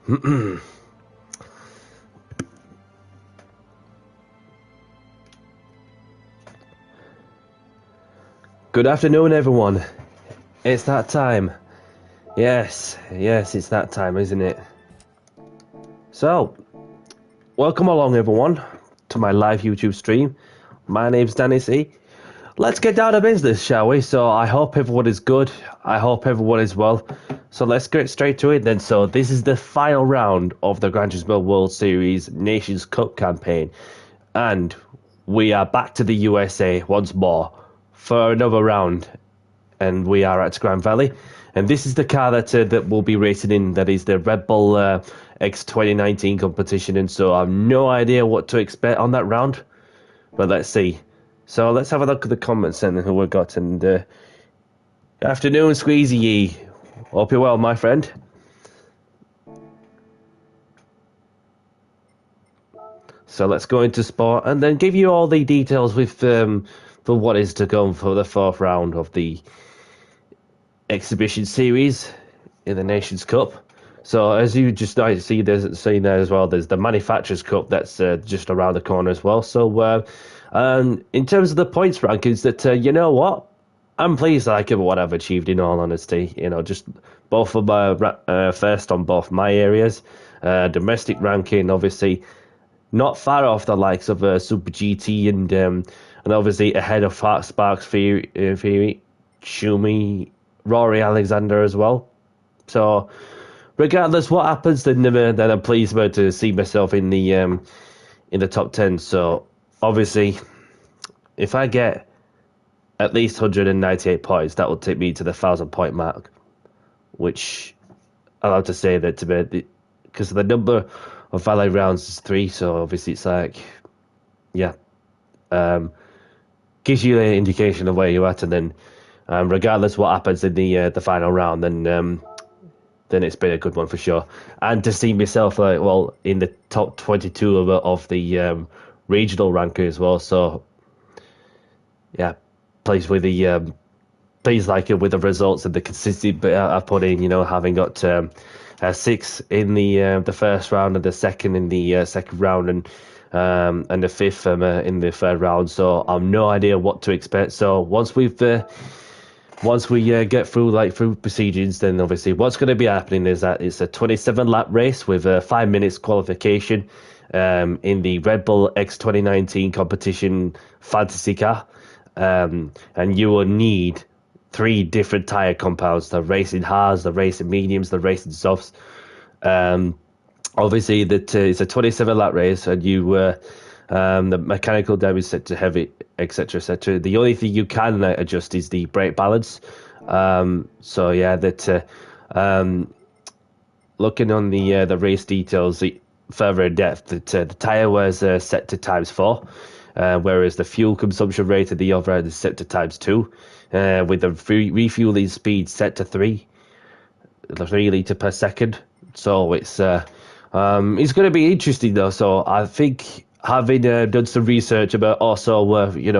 Good afternoon, everyone. It's that time. Yes, it's that time, isn't it? So, welcome along, everyone, to my live YouTube stream. My name's Danny C. Let's get down to business, shall we? So, I hope everyone is good. I hope everyone is well. So, let's get straight to it then. So, this is the final round of the Gran Turismo World Series Nations Cup campaign. And we are back to the USA once more for another round. And we are at Grand Valley. And this is the car that we'll be racing in. That is the Red Bull X 2019 competition. And so I have no idea what to expect on that round. But let's see. So let's have a look at the comments and who we've got. And afternoon, Squeezy Yee. Hope you're well, my friend. So let's go into sport and then give you all the details with for what is to come for the fourth round of the exhibition series in the Nations Cup. So as you just see there as well, there's the Manufacturers Cup that's just around the corner as well. So in terms of the points rankings, that you know what, I'm pleased like what I've achieved. In all honesty, just both of my first on both my areas. Domestic ranking, obviously, not far off the likes of Super GT and obviously ahead of Sparks Theory, Schumi, Rory Alexander as well. So regardless what happens, then I'm pleased to see myself in the top 10. So obviously, if I get at least 198 points, that will take me to the 1,000 point mark, which I'll have to say that because the number of valet rounds is 3. So obviously it's like, yeah, gives you an indication of where you're at, and then regardless what happens in the final round, then it's been a good one for sure. And to see myself in the top 22 of the regional ranker as well. So yeah, pleased with the with the results and the consistency I've put in. Having got 6 in the first round and the second in the second round, and the 5th in the third round. So I've no idea what to expect. So once we get through procedures, then obviously what's going to be happening is that it's a 27 lap race with a 5 minutes qualification in the Red Bull X 2019 competition fantasy car, and you will need 3 different tire compounds: the racing hards, the racing mediums, the racing softs. Obviously that it's a 27 lap race, and the mechanical damage set to heavy, etc., etc. The only thing you can adjust is the brake balance. So yeah, looking on the race details further in depth, the tire was set to × 4, whereas the fuel consumption rate of the other end is set to ×2, with the refueling speed set to 3 litre per second. So it's going to be interesting though. So I think, having done some research about also,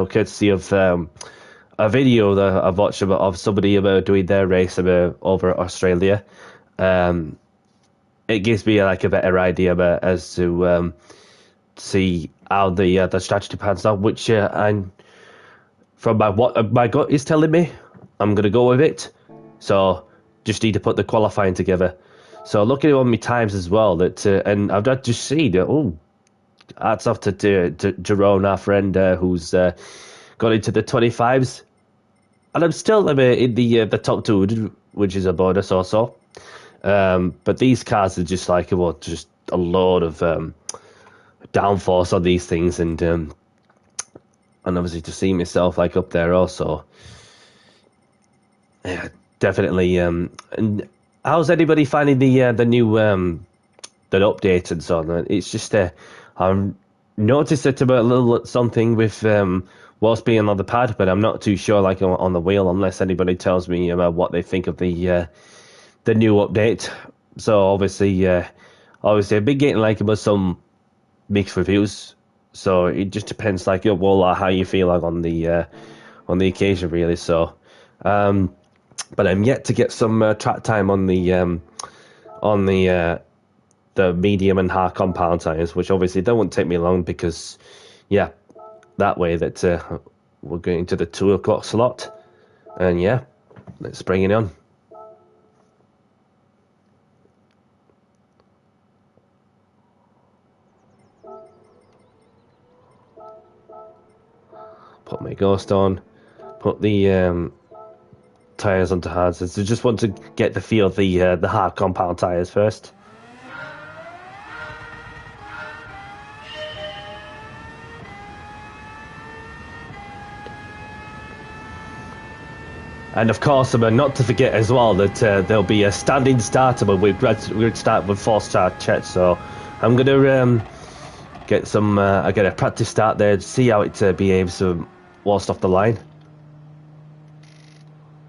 courtesy of a video that I've watched of somebody doing their race over Australia, it gives me a better idea as to see how the strategy pans out, which I'm from what my gut is telling me, I'm going to go with it. So just need to put the qualifying together. So looking on my times as well, and I've just seen hats off to Jerome, our friend, who's got into the 25s, and I'm still in the top 200, which is a bonus also. But these cars are just just a load of downforce on these things, and obviously to see myself up there also, yeah, definitely. And how's anybody finding the new the update and so on? It's just I've noticed it about a little something with whilst being on the pad, but I'm not too sure on the wheel, unless anybody tells me about what they think of the new update. So obviously I've been getting some mixed reviews. So it just depends how you feel on the occasion really. So but I'm yet to get some track time on the the medium and hard compound tires, which obviously that won't take me long because, yeah, that way that we're going to the 2 o'clock slot. And yeah, let's bring it on. Put my Ghost on, put the tires onto hards. So just want to get the feel of the hard compound tires first. And of course, not to forget as well that there'll be a standing starter when we start with 4-star checks. So I'm gonna get a practice start there to see how it behaves whilst off the line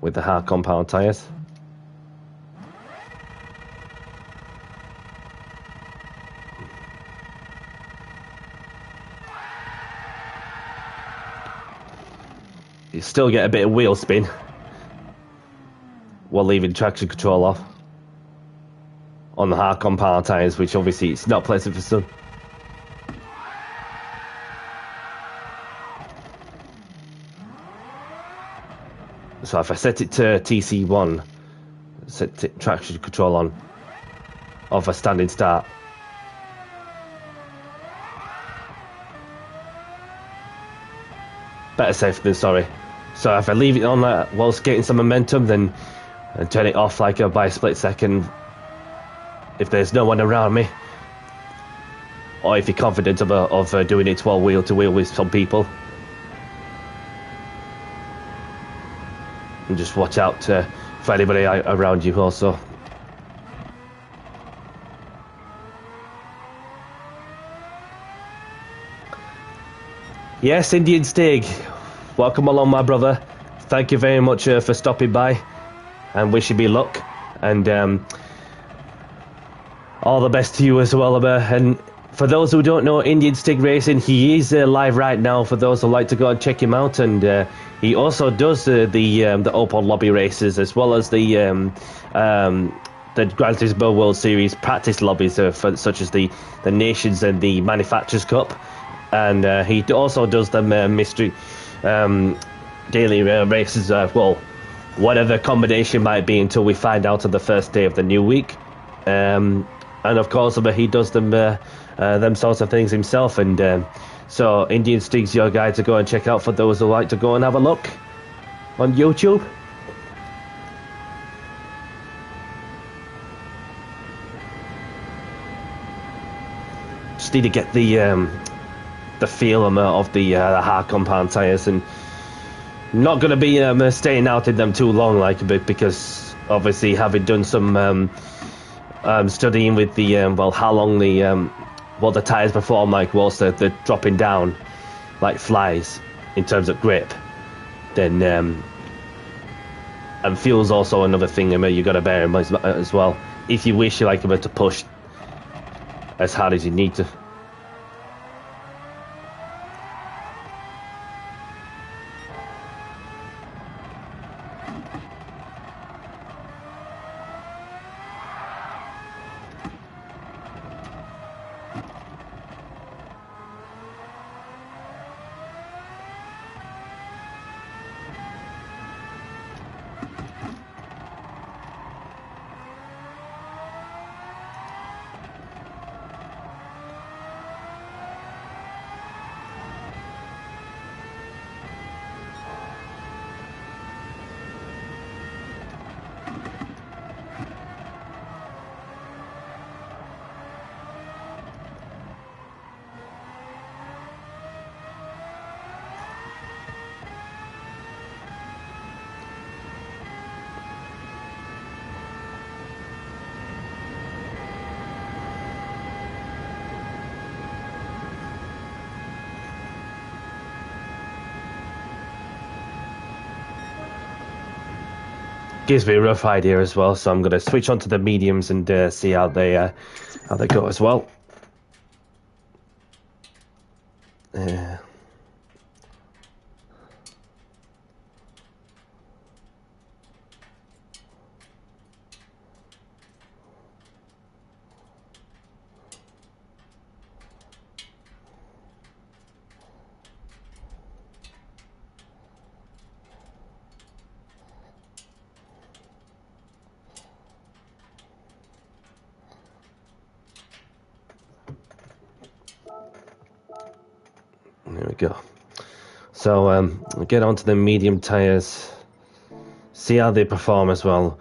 with the hard compound tires. You still get a bit of wheel spin while leaving traction control off on the hard compound tires, which obviously it's not pleasant for some. So if I set it to TC1, set traction control on, off a standing start. Better safe than sorry. So if I leave it on that whilst getting some momentum, then turn it off like by a split second if there's no one around me, or if you're confident of doing it while wheel to wheel with some people. And just watch out for anybody around you also. Yes, Indian Stig, welcome along, my brother. Thank you very much for stopping by, and wishing me luck, and all the best to you as well. And for those who don't know Indian Stig Racing, he is live right now for those who like to go and check him out, and he also does the Opel lobby races as well as the Gran Turismo World Series practice lobbies such as the Nations and the Manufacturers Cup. And he also does the mystery daily races, well, whatever combination might be until we find out on the first day of the new week. And of course, he does them sorts of things himself. And so Indian Stig's your guy to go and check out for those who like to go and have a look on YouTube. Just need to get the feel of the hard compound tires, and not going to be staying out in them too long, because obviously having done some studying with the how long the tires perform whilst they're dropping down like flies in terms of grip, then and fuel's also another thing you got to bear in mind as well if you wish you to push as hard as you need to. Gives me a rough idea as well, so I'm going to switch on to the mediums and see how they go as well. go. So we'll get onto the medium tyres, see how they perform as well.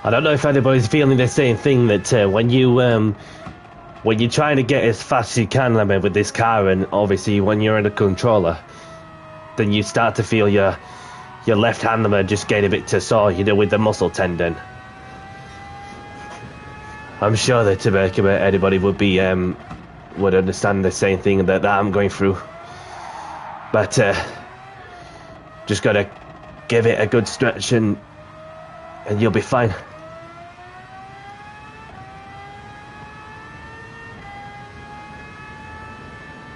I don't know if anybody's feeling the same thing, that when you're trying to get as fast as you can, I mean, with this car, and obviously when you're in a controller, then you start to feel your left hand just get a bit too sore, with the muscle tendon. I'm sure that anybody would understand the same thing that I'm going through. But just gotta give it a good stretch and you'll be fine.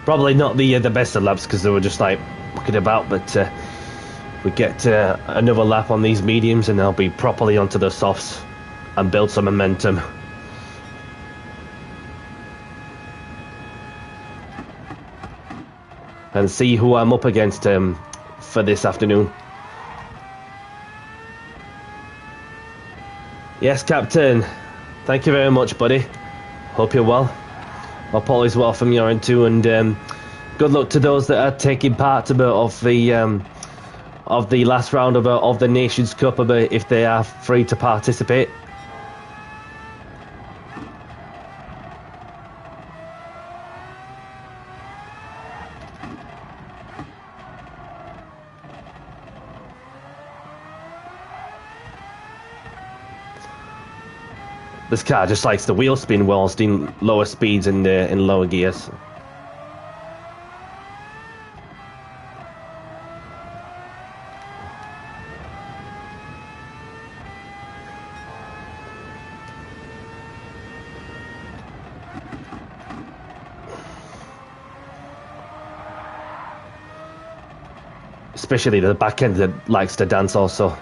Probably not the best of laps because they were just like mucking about, but we get another lap on these mediums and I'll be properly onto the softs and build some momentum. And see who I'm up against for this afternoon. Yes, Captain. Thank you very much, buddy. Hope you're well. Hope all is well from your end too, and good luck to those that are taking part of the last round of the Nations Cup, if they are free to participate. This car just likes the wheel spin whilst in lower speeds and in lower gears. Especially the back end that likes to dance also.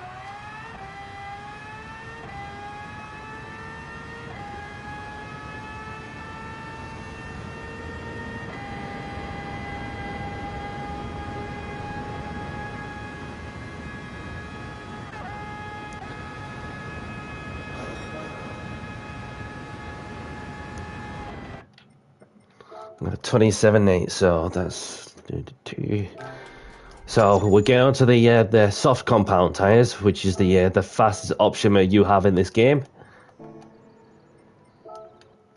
Got a 27.8, so that's 2. So we're going on to the soft compound tires, which is the fastest option you have in this game,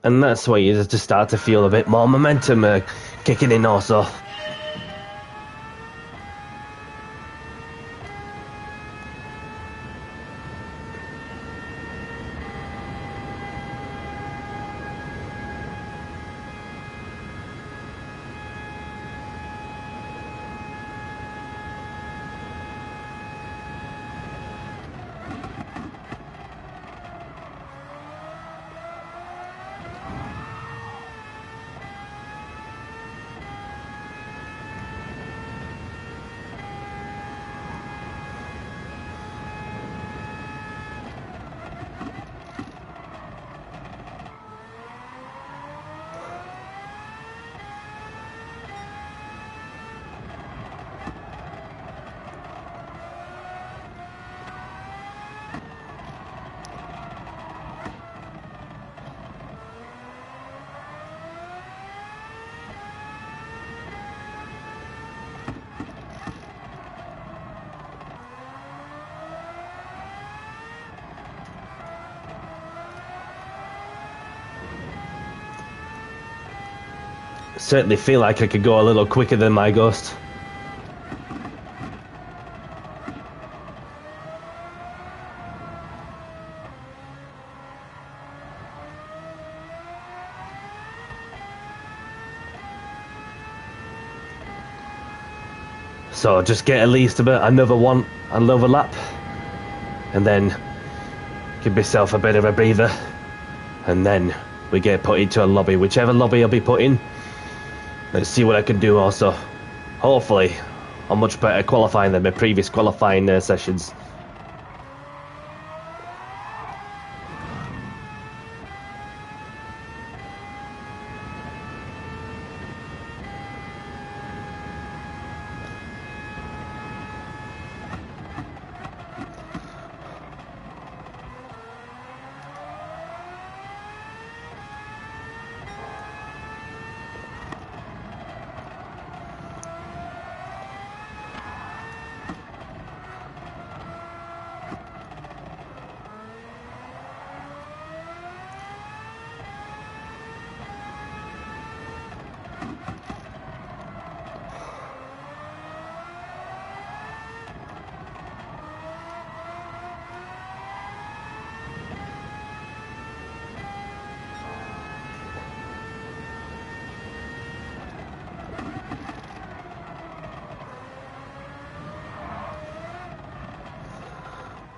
and that's where you just start to feel a bit more momentum kicking in also. Certainly feel like I could go a little quicker than my Ghost. So just get at least another lap, and then give myself a bit of a breather, and then we get put into a lobby, whichever lobby I'll be put in. Let's see what I can do also. Hopefully, I'm much better qualifying than my previous qualifying sessions.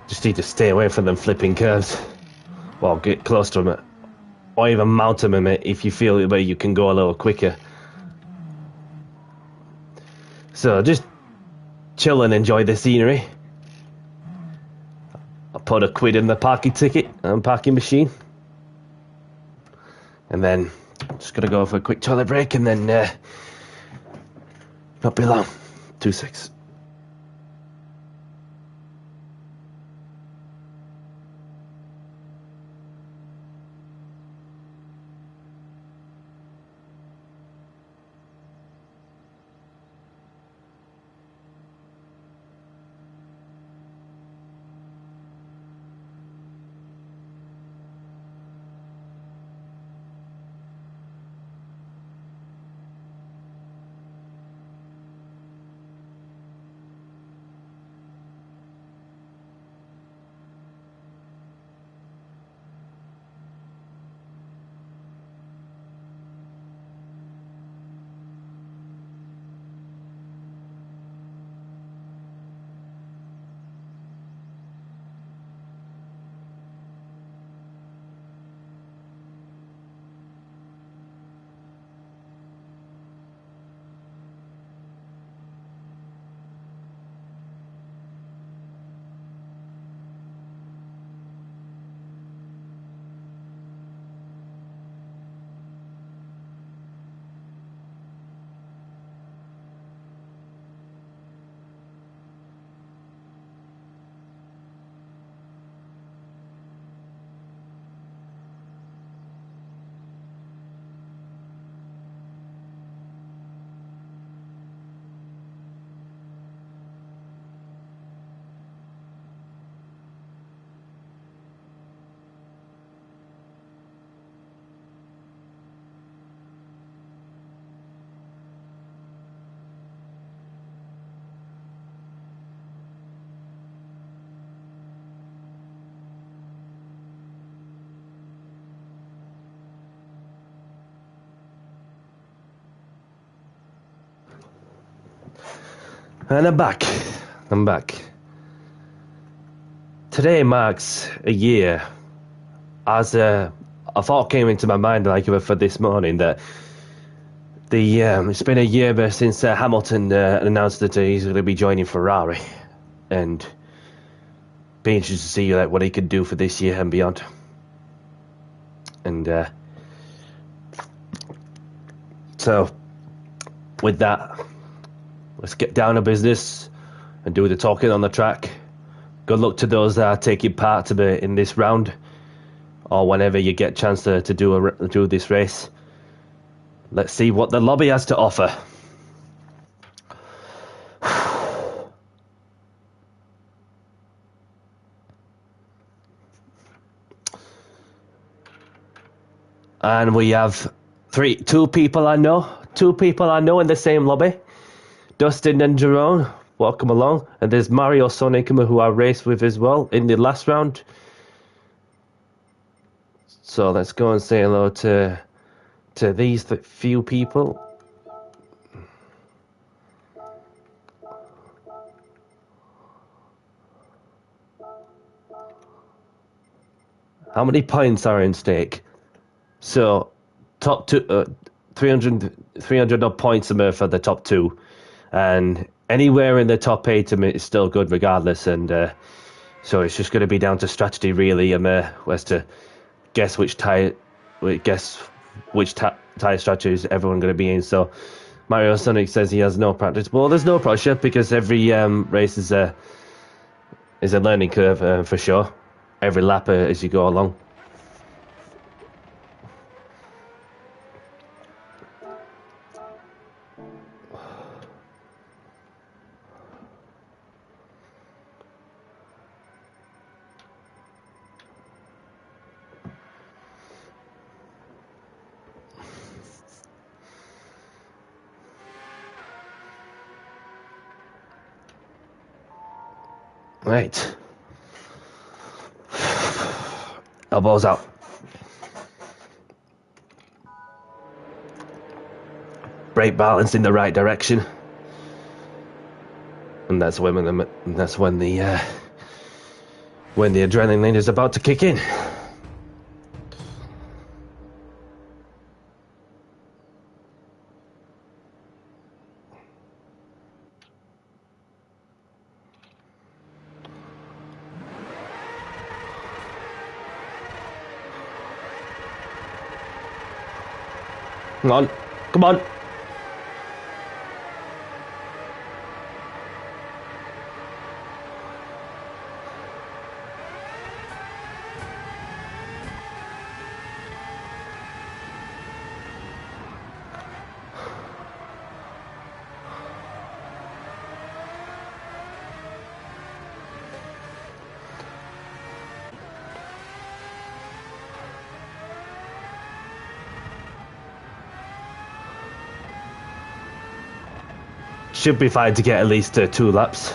Just need to stay away from them flipping curves. Well, get close to them, or even mount them if you feel where you can go a little quicker. So just chill and enjoy the scenery. I'll put £1 in the parking ticket and parking machine, and then just gotta go for a quick toilet break, and then not be long. 2-6. And I'm back. Today marks a year, as a thought came into my mind like for this morning, that it's been a year since Hamilton announced that he's going to be joining Ferrari, and be interested to see what he could do for this year and beyond. And so with that, let's get down to business and do the talking on the track. Good luck to those that are taking part in this round, or whenever you get a chance to do this race. Let's see what the lobby has to offer. And we have two people I know, two people I know in the same lobby. Dustin and Jerome, welcome along. And there's Mario Sonic, who I raced with as well in the last round. So let's go and say hello to these few people. How many points are in stake? So, top two, 300 odd points for the top two. And anywhere in the top 8 is still good regardless. And so it's just going to be down to strategy, really, as to guess which tire strategy is everyone going to be in. So Mario Sonic says he has no practice. Well, there's no pressure because every race is a learning curve for sure. Every lap as you go along. Right. Elbows out. Brake balance in the right direction. And that's when the adrenaline is about to kick in. Come on. Come on. Should be fine to get at least 2 laps.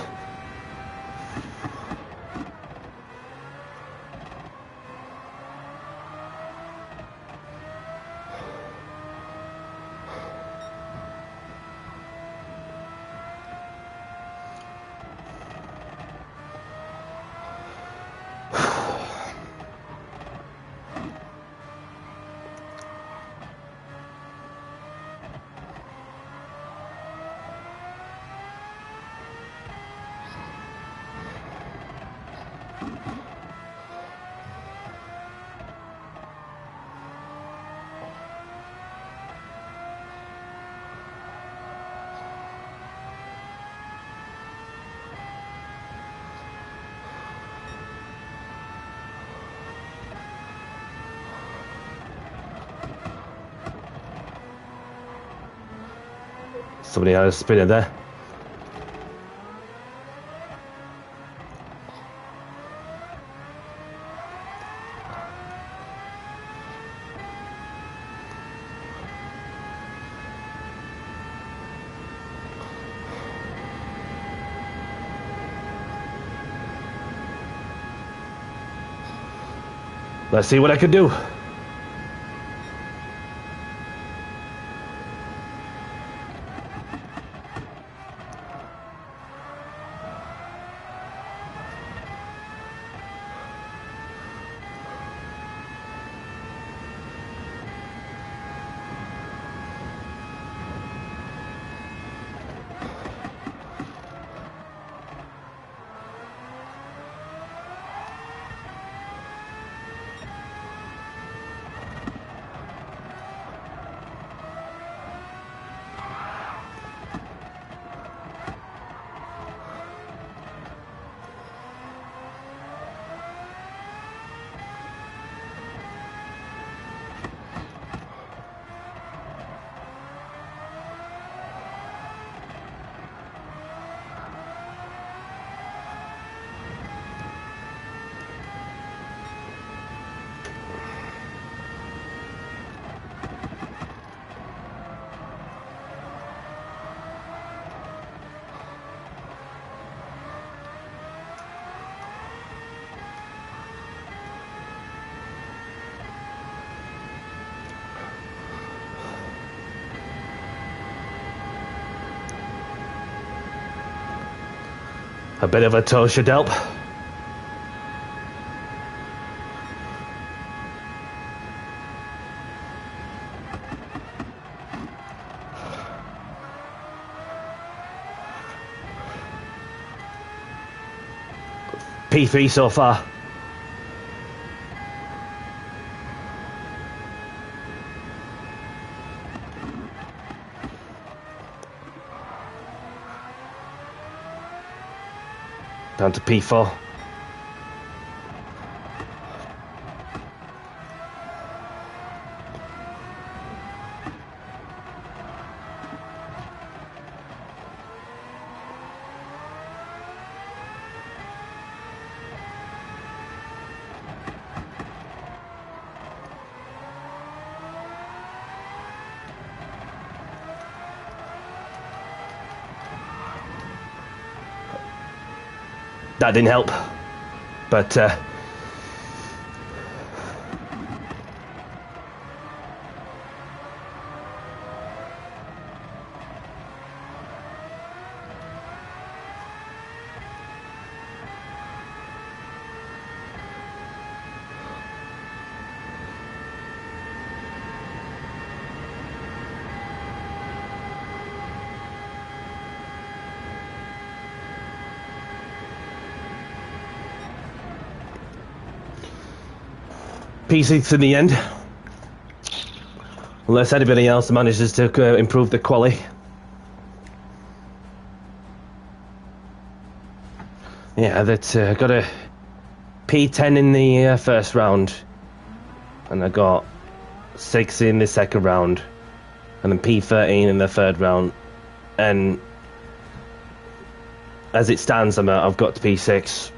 Somebody had a spinner there. Let's see what I can do. A bit of a tow should help. P3 so far. Down to P4. That didn't help, but P6 in the end. Unless anybody else manages to improve the quali. Yeah, that's got a P10 in the first round, and I got 6 in the second round, and then P13 in the third round, and as it stands, I've got to P6.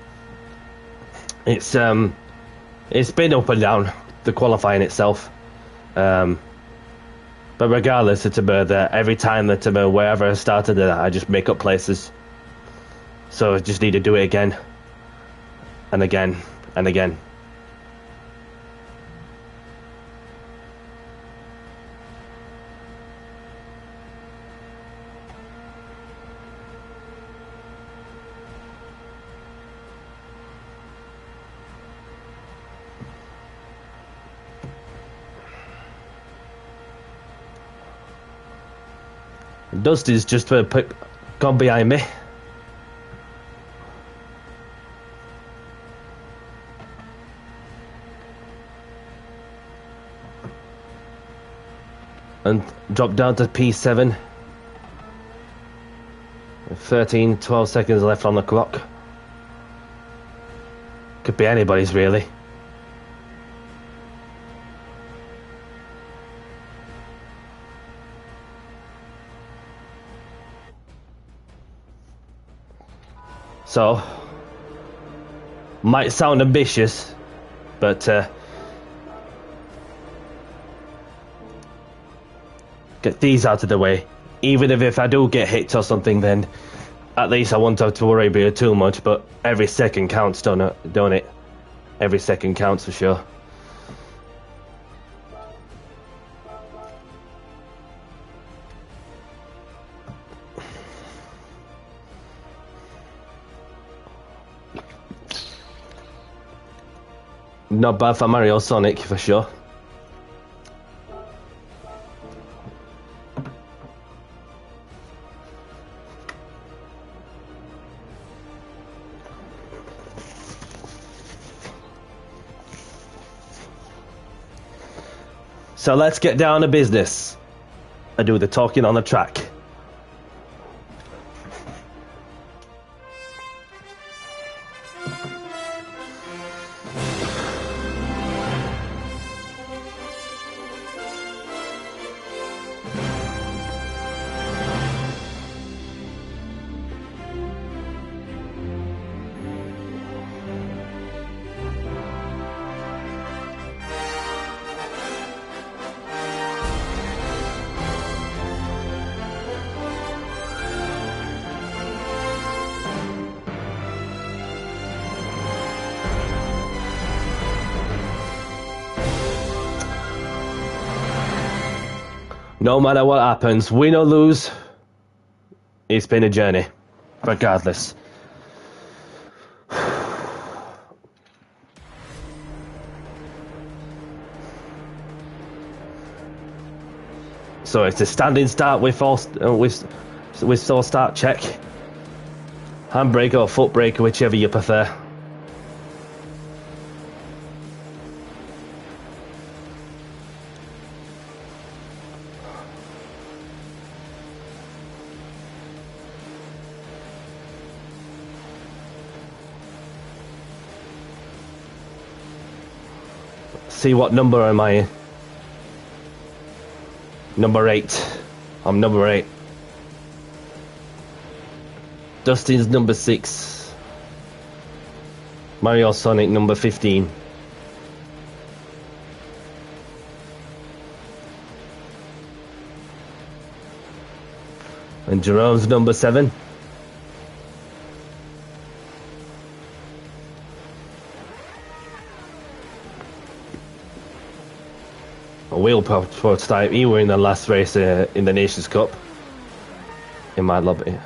It's been up and down, the qualifying itself. But regardless, it's about that every time that wherever I started it, I just make up places. So I just need to do it again. And again. And again. Dusty's just gone behind me. And dropped down to P7. 12 seconds left on the clock. Could be anybody's, really. So, might sound ambitious, but get these out of the way. Even if I do get hit or something, then at least I won't have to worry about it too much. But every second counts, don't it? Every second counts for sure. Not bad for Mario Sonic, for sure. So let's get down to business and do the talking on the track. No matter what happens, win or lose, it's been a journey, regardless. So it's a standing start with stall start check. Handbrake or foot brake, whichever you prefer. See what number am I in? Number 8. I'm number 8. Dustin's number 6. Mario Sonic number 15. And Jerome's number 7. A wheel prototype. You were in the last race in the Nations Cup. In my lobby.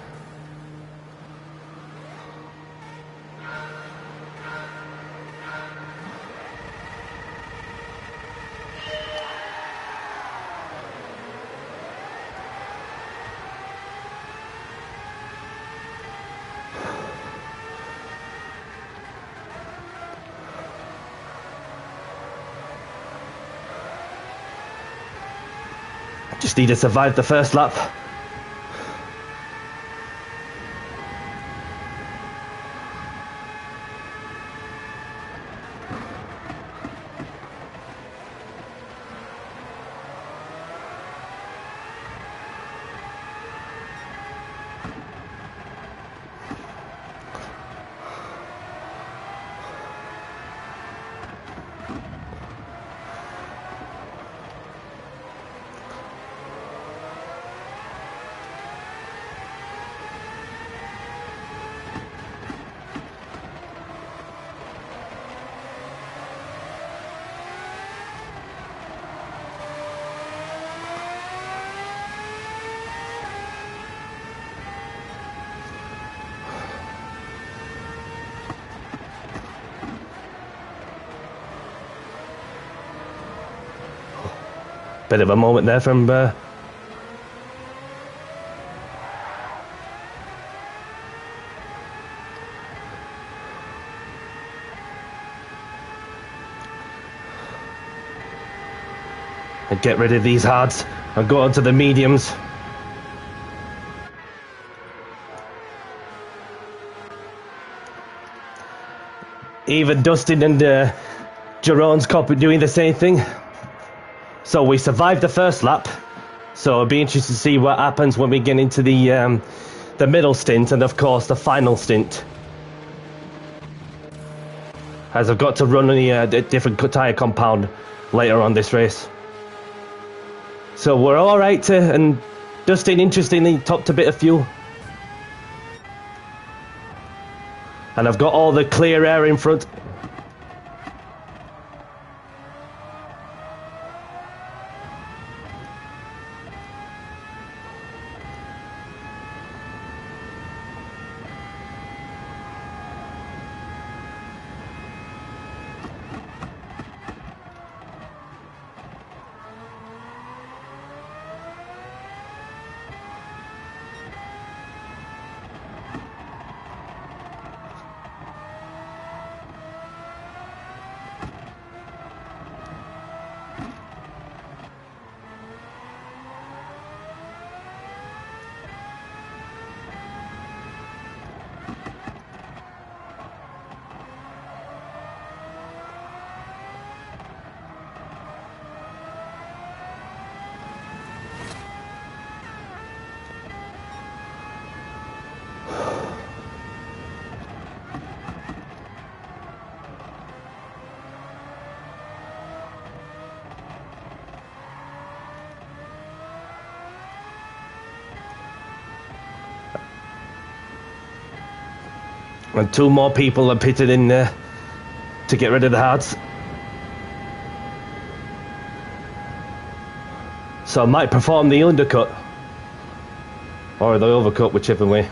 Just need to survive the first lap. Bit of a moment there from and get rid of these hards and go on to the mediums. Even Dustin and Jerome's copy doing the same thing. So we survived the first lap. So it'll be interesting to see what happens when we get into the middle stint and of course the final stint. As I've got to run the different tyre compound later on this race. So we're all right and Dustin interestingly topped a bit of fuel. And I've got all the clear air in front. And 2 more people are pitted in there to get rid of the hards. So I might perform the undercut. Or the overcut, whichever way.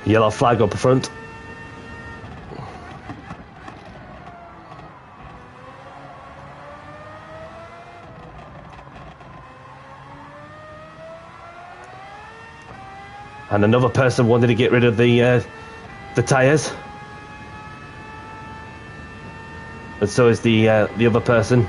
Yellow flag up front. And another person wanted to get rid of the tyres. And so is the other person.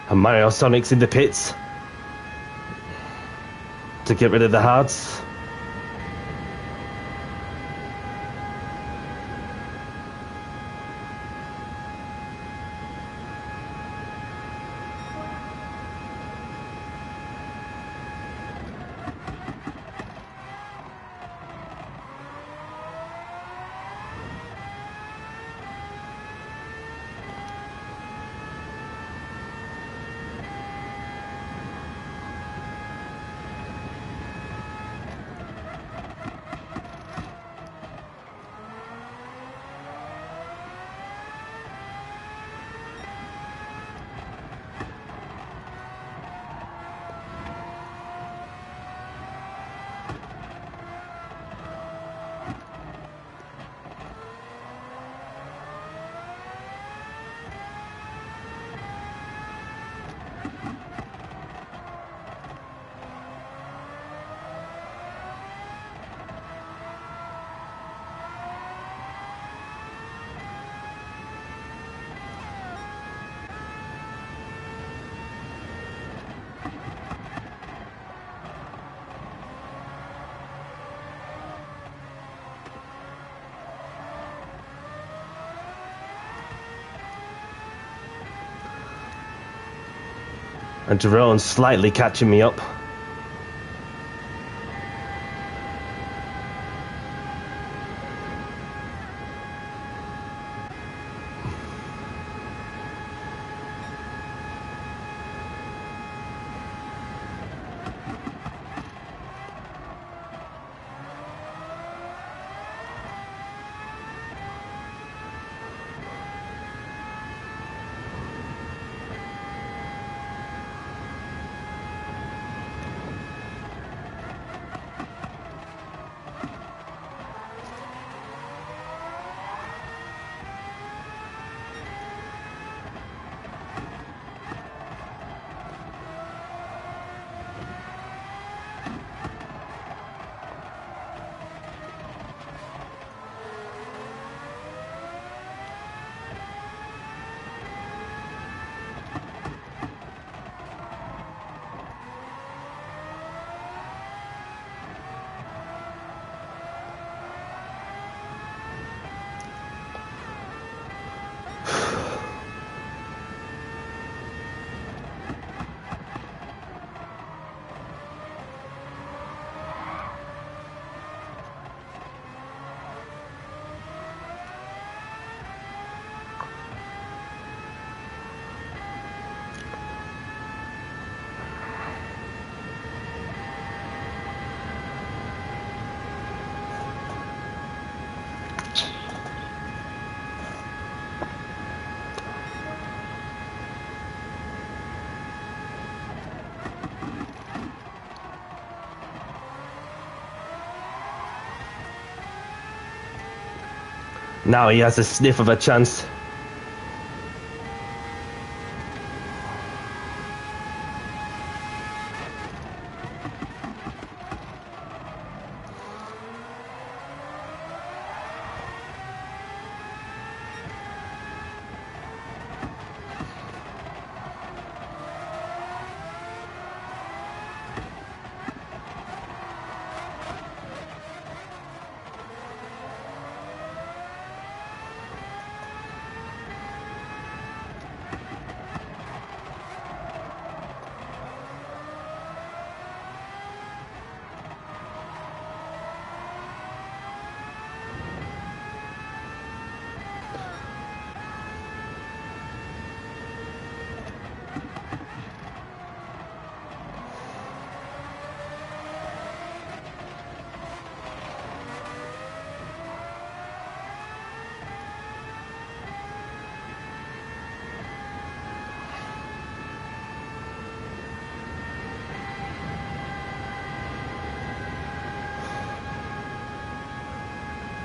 And Mario Sonic's in the pits to get rid of the hards. And Jerome's slightly catching me up. Now he has a sniff of a chance.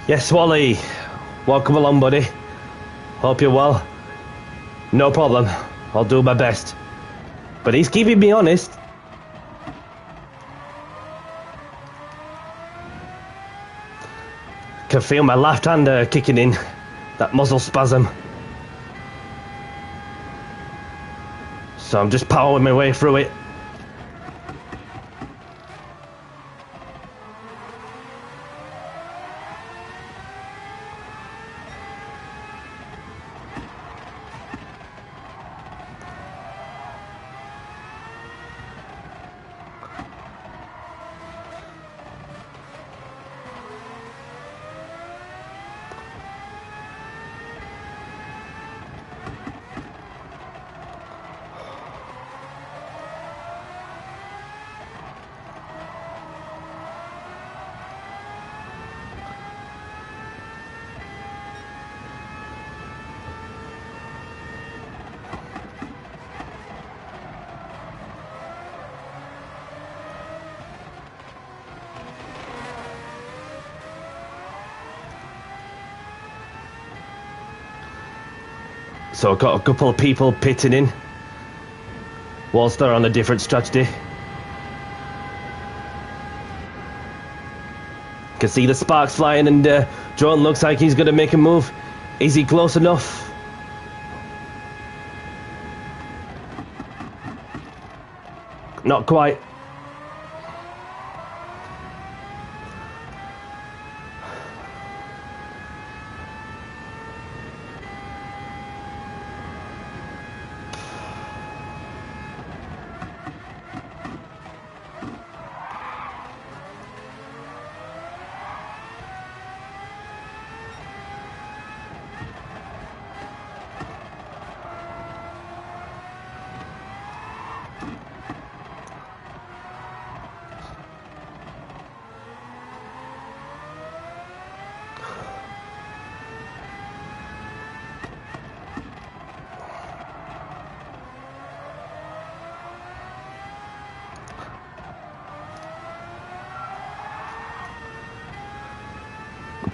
Yes, Wally. Welcome along, buddy. Hope you're well. No problem. I'll do my best. But he's keeping me honest. Can feel my left hand kicking in. That muscle spasm. So I'm just powering my way through it. So I've got a couple of people pitting in whilst they're on a different strategy. Can see the sparks flying, and John looks like he's going to make a move. Is he close enough? Not quite.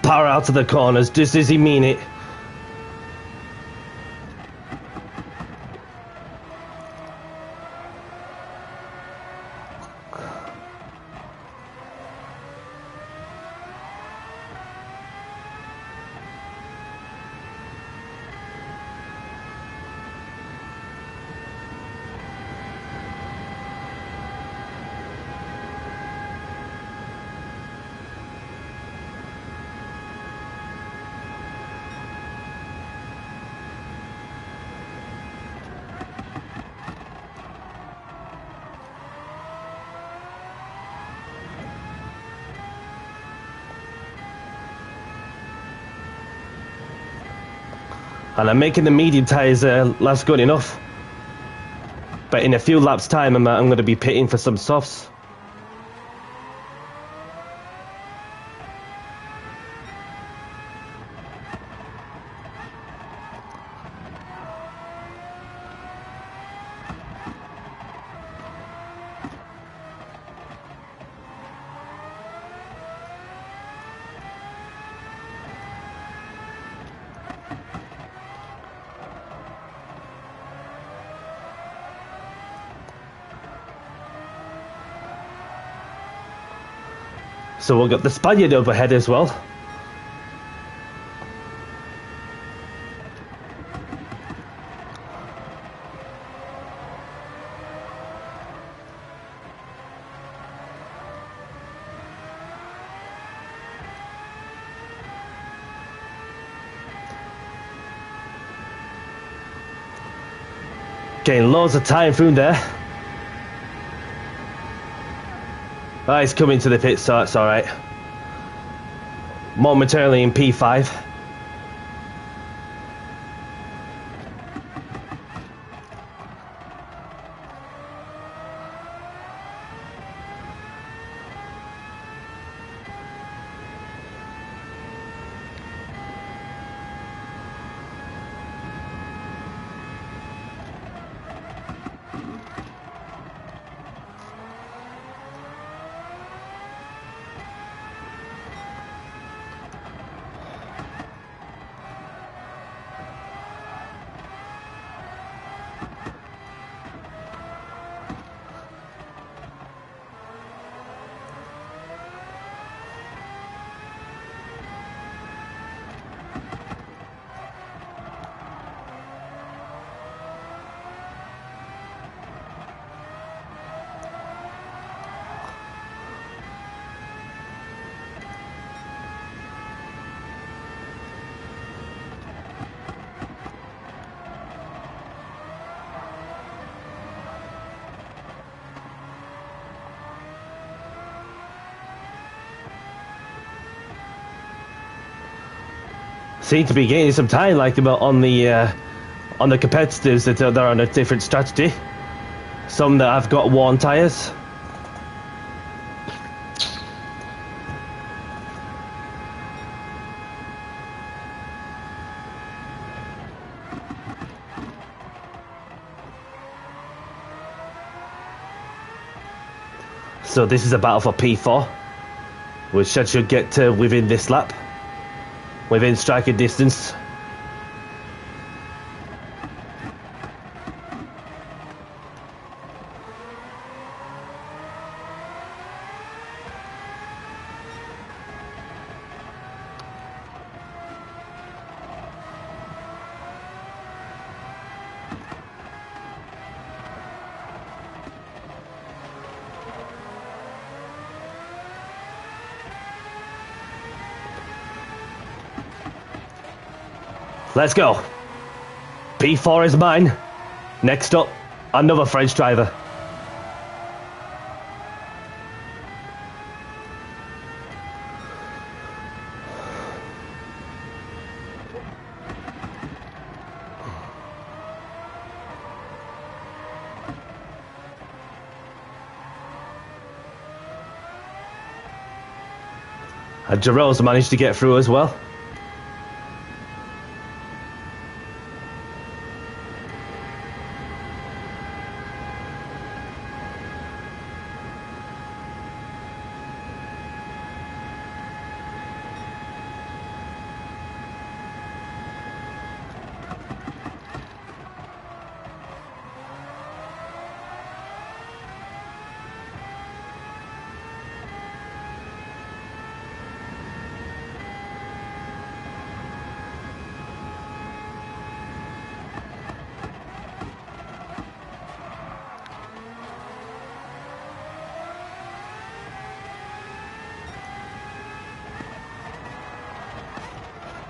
Power out to the corners, just as he mean it. And I'm making the medium tyres last good enough. But in a few laps' time, I'm going to be pitting for some softs. So we've got the Spaniard overhead as well. Getting loads of time through there. Ah, he's coming to the pit, so it's alright. Momentarily in P5. Seem to be gaining some time, like about on the competitors that are on a different strategy. Some that have got worn tyres. So this is a battle for P4, which I should get to within this lap. Within striking distance. Let's go. P4 is mine. Next up, another French driver. And Giroud's managed to get through as well.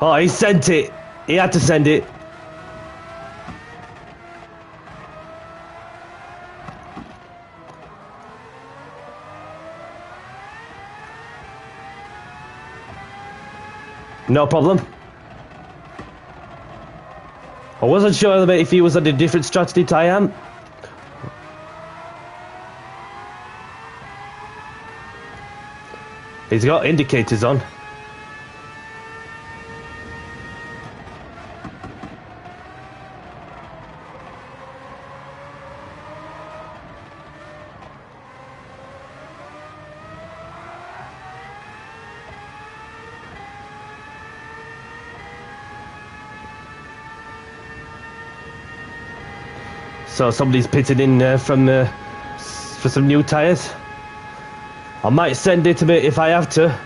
Oh, he sent it. He had to send it. No problem. I wasn't sure if he was on a different strategy to I am. He's got indicators on. So somebody's pitted in for some new tyres. I might send it a bit if I have to.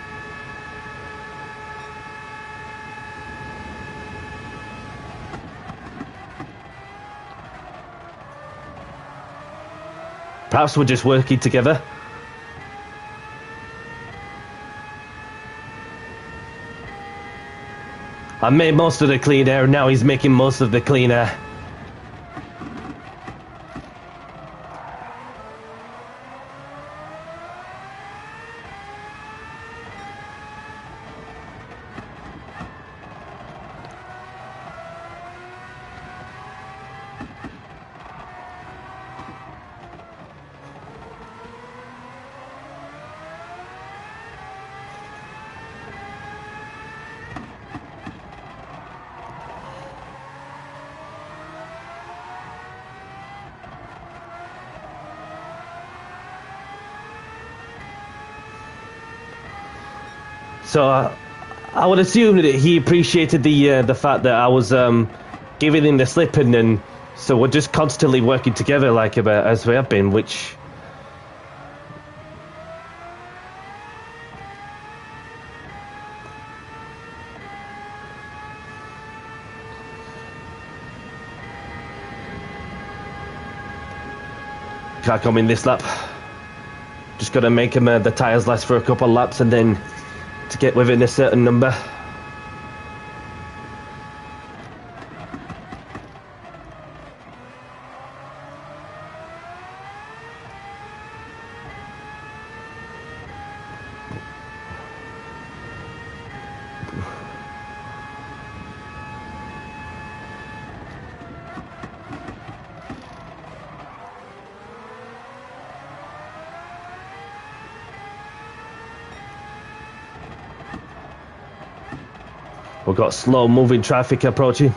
Perhaps we're just working together. I made most of the clean air, now he's making most of the clean air. So I would assume that he appreciated the fact that I was giving him the slip, and then so we're just constantly working together like as we have been, which can't come in this lap. Just got to make him the tyres last for a couple of laps, and then to get within a certain number. We've got slow moving traffic approaching.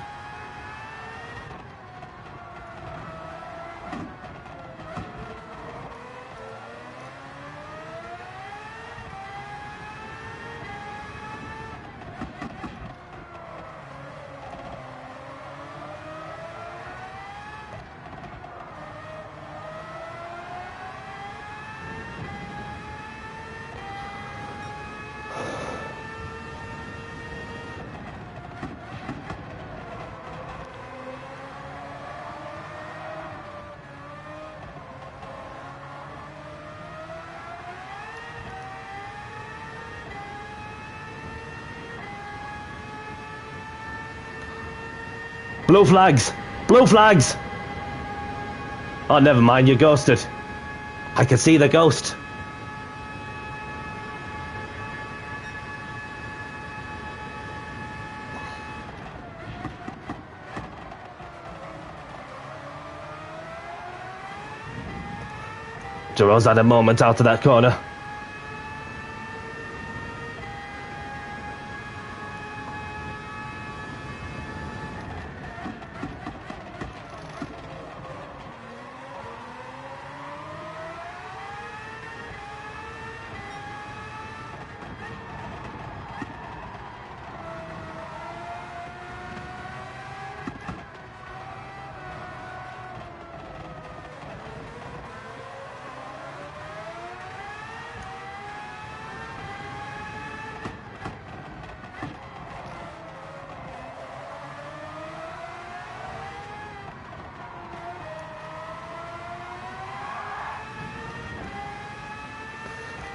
Blue flags! Blue flags! Oh, never mind, you're ghosted. I can see the ghost. Jerome's had a moment out of that corner.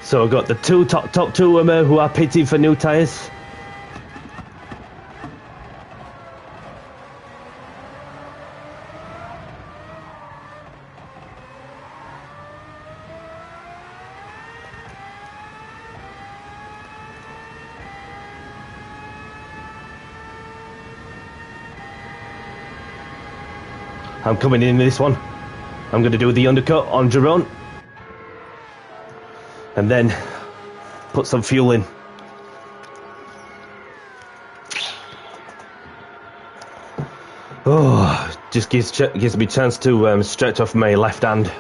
So I've got the top two who are pitting for new tyres. I'm coming in this one. I'm going to do the undercut on Jerome. And then put some fuel in. Oh, just gives me a chance to stretch off my left hand.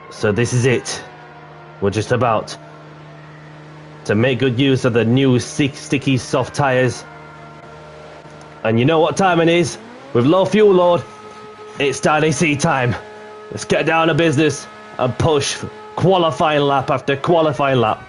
So this is it. We're just about to make good use of the new sticky soft tyres. And you know what time it is? With low fuel load, it's Danny C time. Let's get down to business and push qualifying lap after qualifying lap.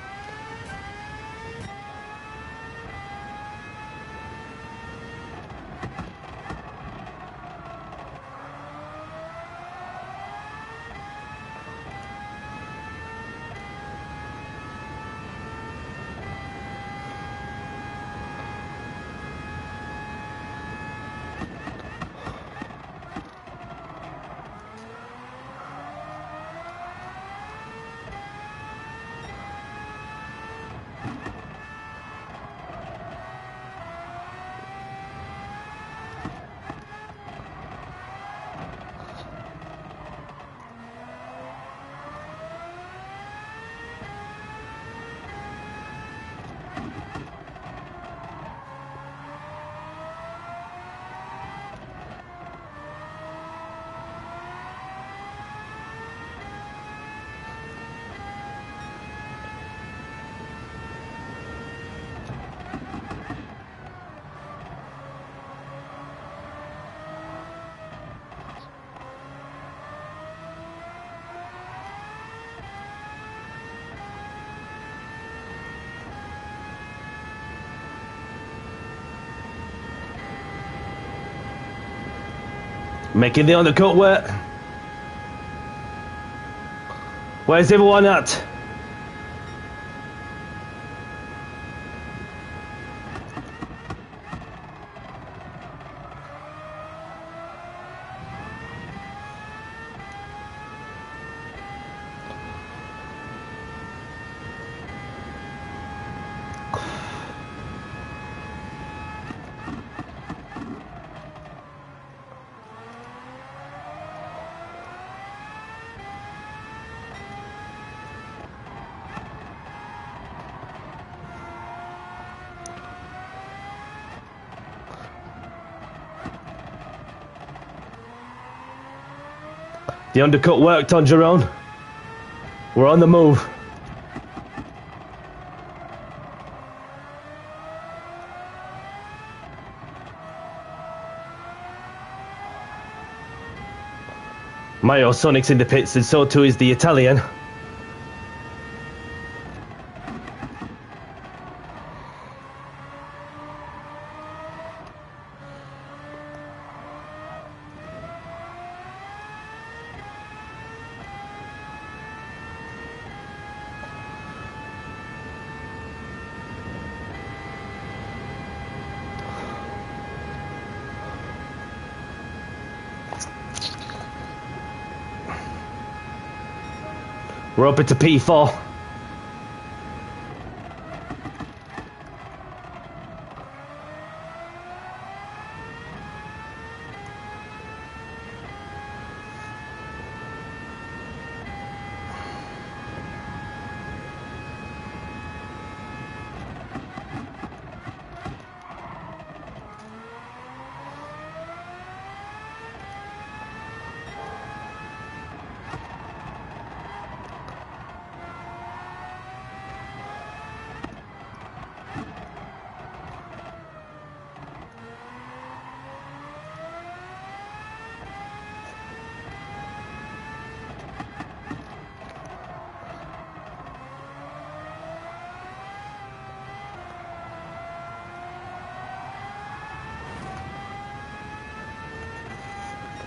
Making the undercut work. Where's everyone at? The undercut worked on Jerome. We're on the move. Mario Sonic's in the pits and so too is the Italian. We're up into P4.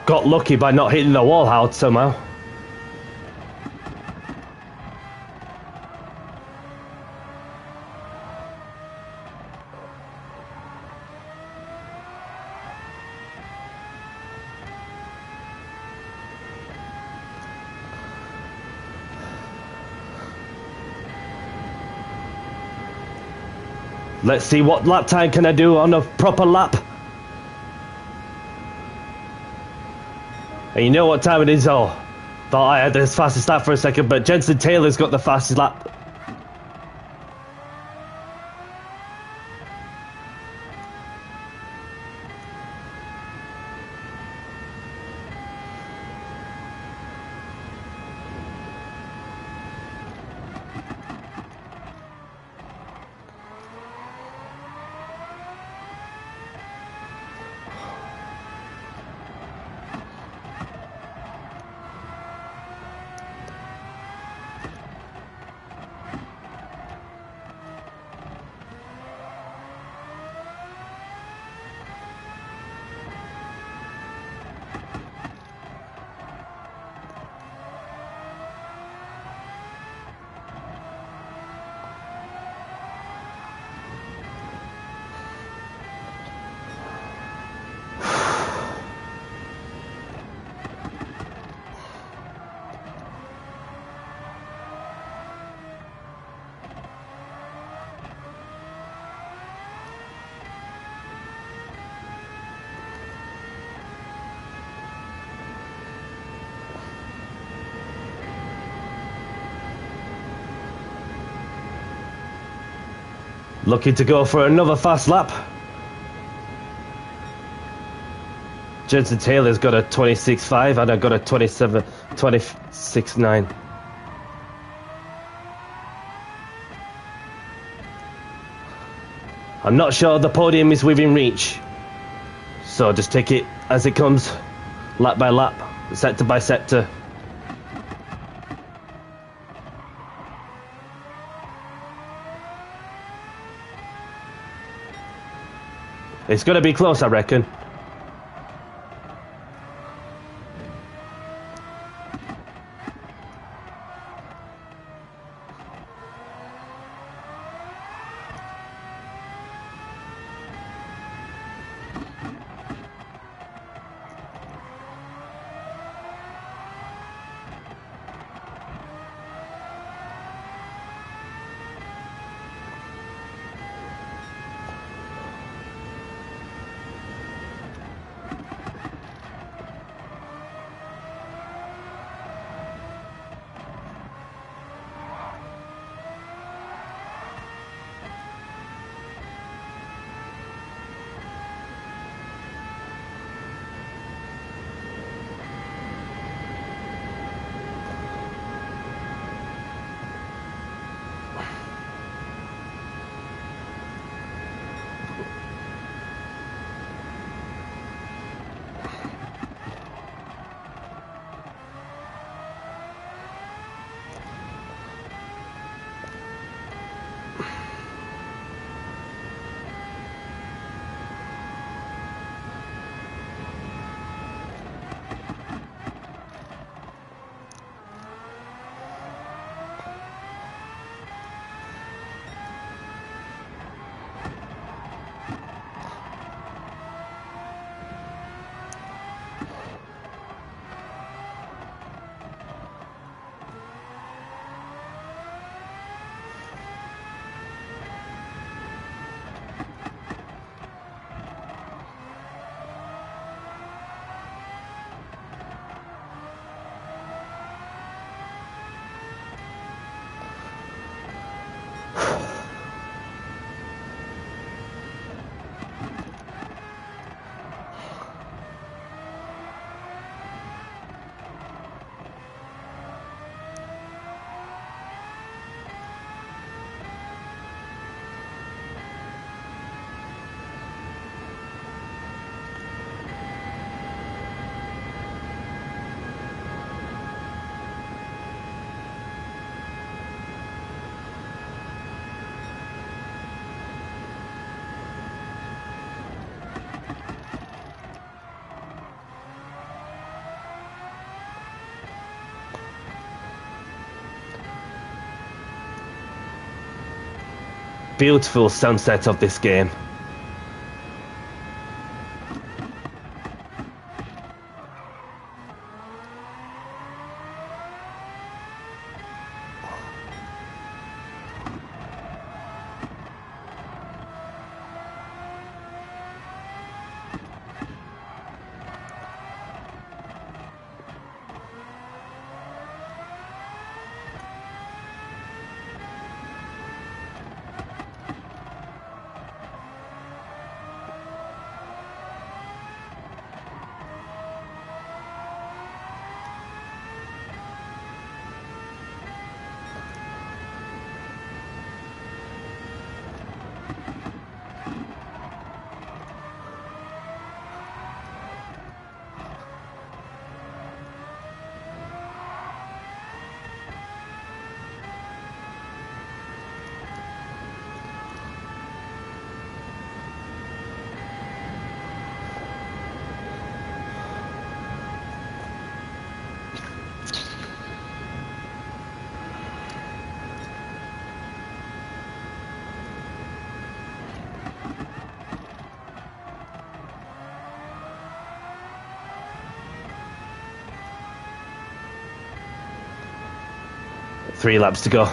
Got lucky by not hitting the wall out somehow. Let's see what lap time can I do on a proper lap. And you know what time it is? Oh, thought I had the fastest lap for a second, but Jensen Taylor's got the fastest lap. Looking to go for another fast lap. Jensen Taylor's got a 26.5 and I've got a 26.9. I'm not sure the podium is within reach, so just take it as it comes, lap by lap, sector by sector. It's going to be close, I reckon. Beautiful sunset of this game. Three laps to go.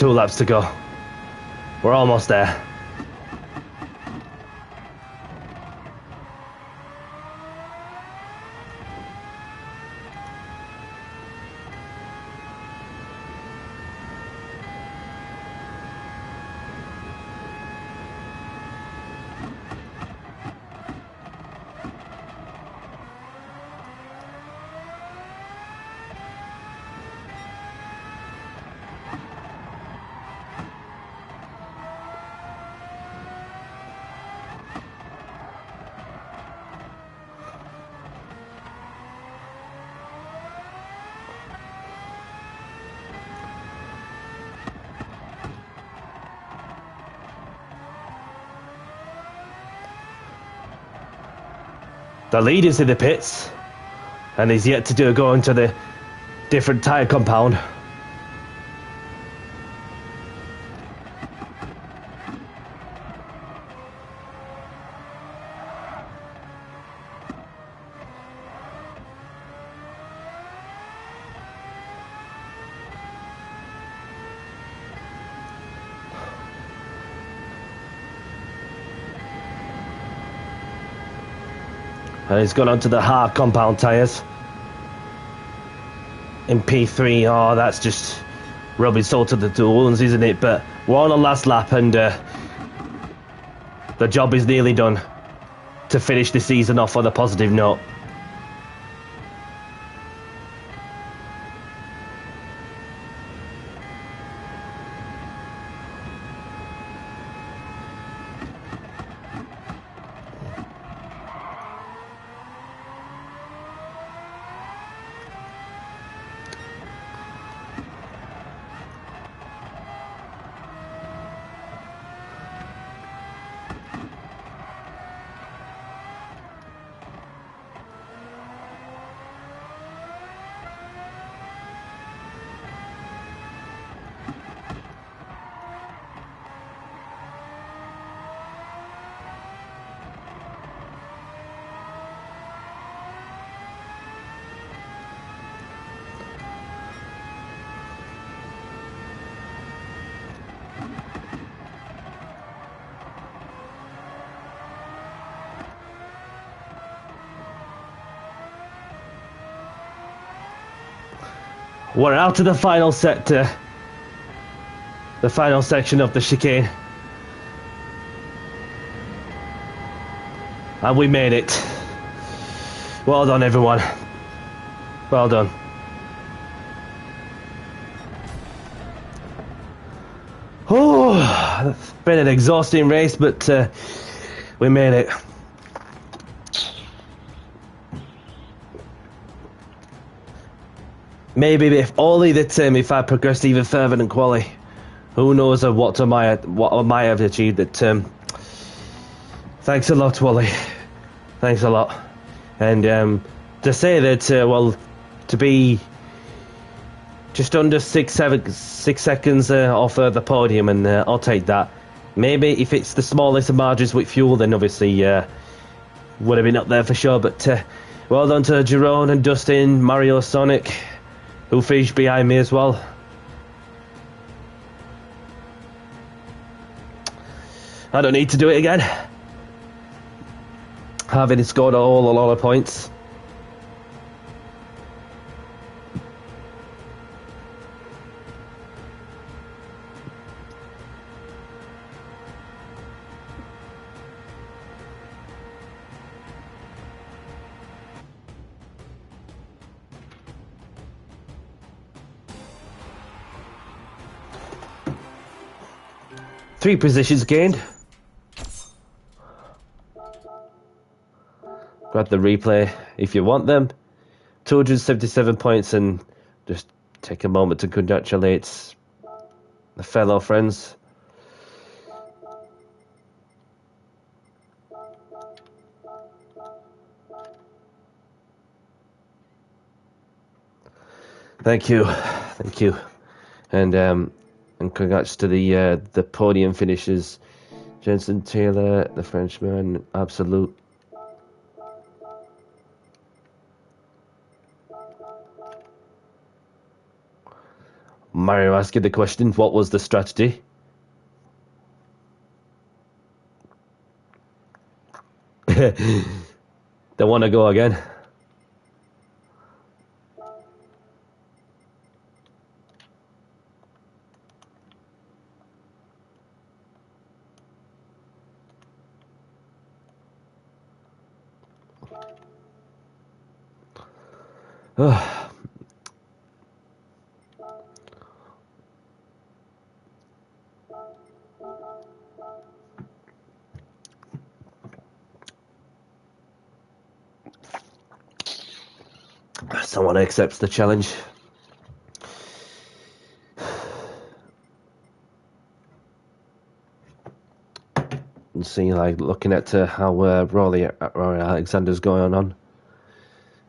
2 laps to go. We're almost there. The lead is in the pits, and he's yet to go into the different tyre compound. And he's gone onto the hard compound tyres. In P3, oh, that's just rubbing salt to the wounds, isn't it? But we're on the last lap, and the job is nearly done to finish the season off on a positive note. We're out of the final sector, the final section of the chicane, and we made it. Well done, everyone. Well done. Oh, it's been an exhausting race, but we made it. Maybe if only that if I progressed even further than quali, who knows of what I might have achieved. That thanks a lot, Wally. Thanks a lot. And to say that, well, to be just under 6 seconds off the podium, and I'll take that. Maybe if it's the smallest of margins with fuel, then obviously would have been up there for sure. But well done to Jerome and Dustin, Mario, Sonic, who finished behind me as well. I don't need to do it again, having scored a lot of points. Three positions gained. Grab the replay if you want them. 277 points, and just take a moment to congratulate the fellow friends. Thank you, and congrats to the podium finishers, Jensen Taylor, the Frenchman, Absolute. Mario asking the question, what was the strategy? They want to go again. Someone accepts the challenge. And see, like, looking at how Rory Alexander's going on.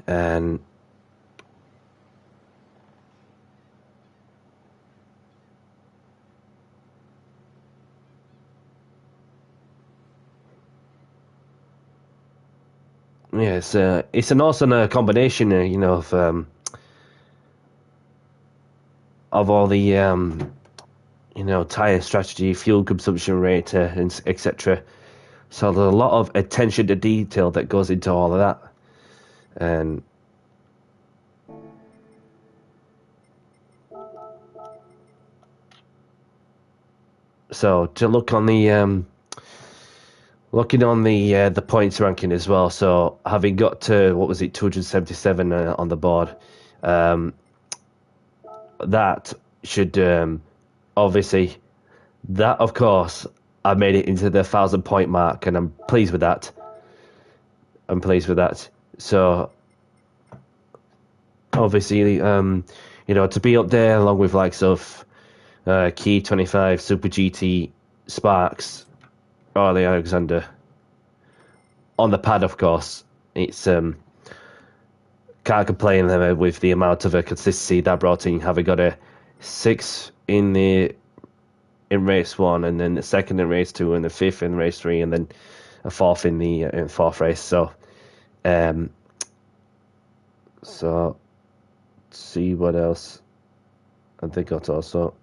And yeah, it's an awesome combination, you know, of all the you know, tire strategy, fuel consumption rate, and etc. So there's a lot of attention to detail that goes into all of that, and so to look on the looking on the points ranking as well. So having got to, what was it, 277 on the board, that should obviously, that of course I made it into the 1,000 point mark, and I'm pleased with that. So obviously, you know, to be up there along with likes of Key 25, Super GT, Sparks, Harley Alexander on the pad, of course, it's can't complain with the amount of consistency that brought in, having got a 6 in race 1, and then the 2nd in race 2, and the 5th in race 3, and then a 4th in the 4th race. So so let's see what else I think got also.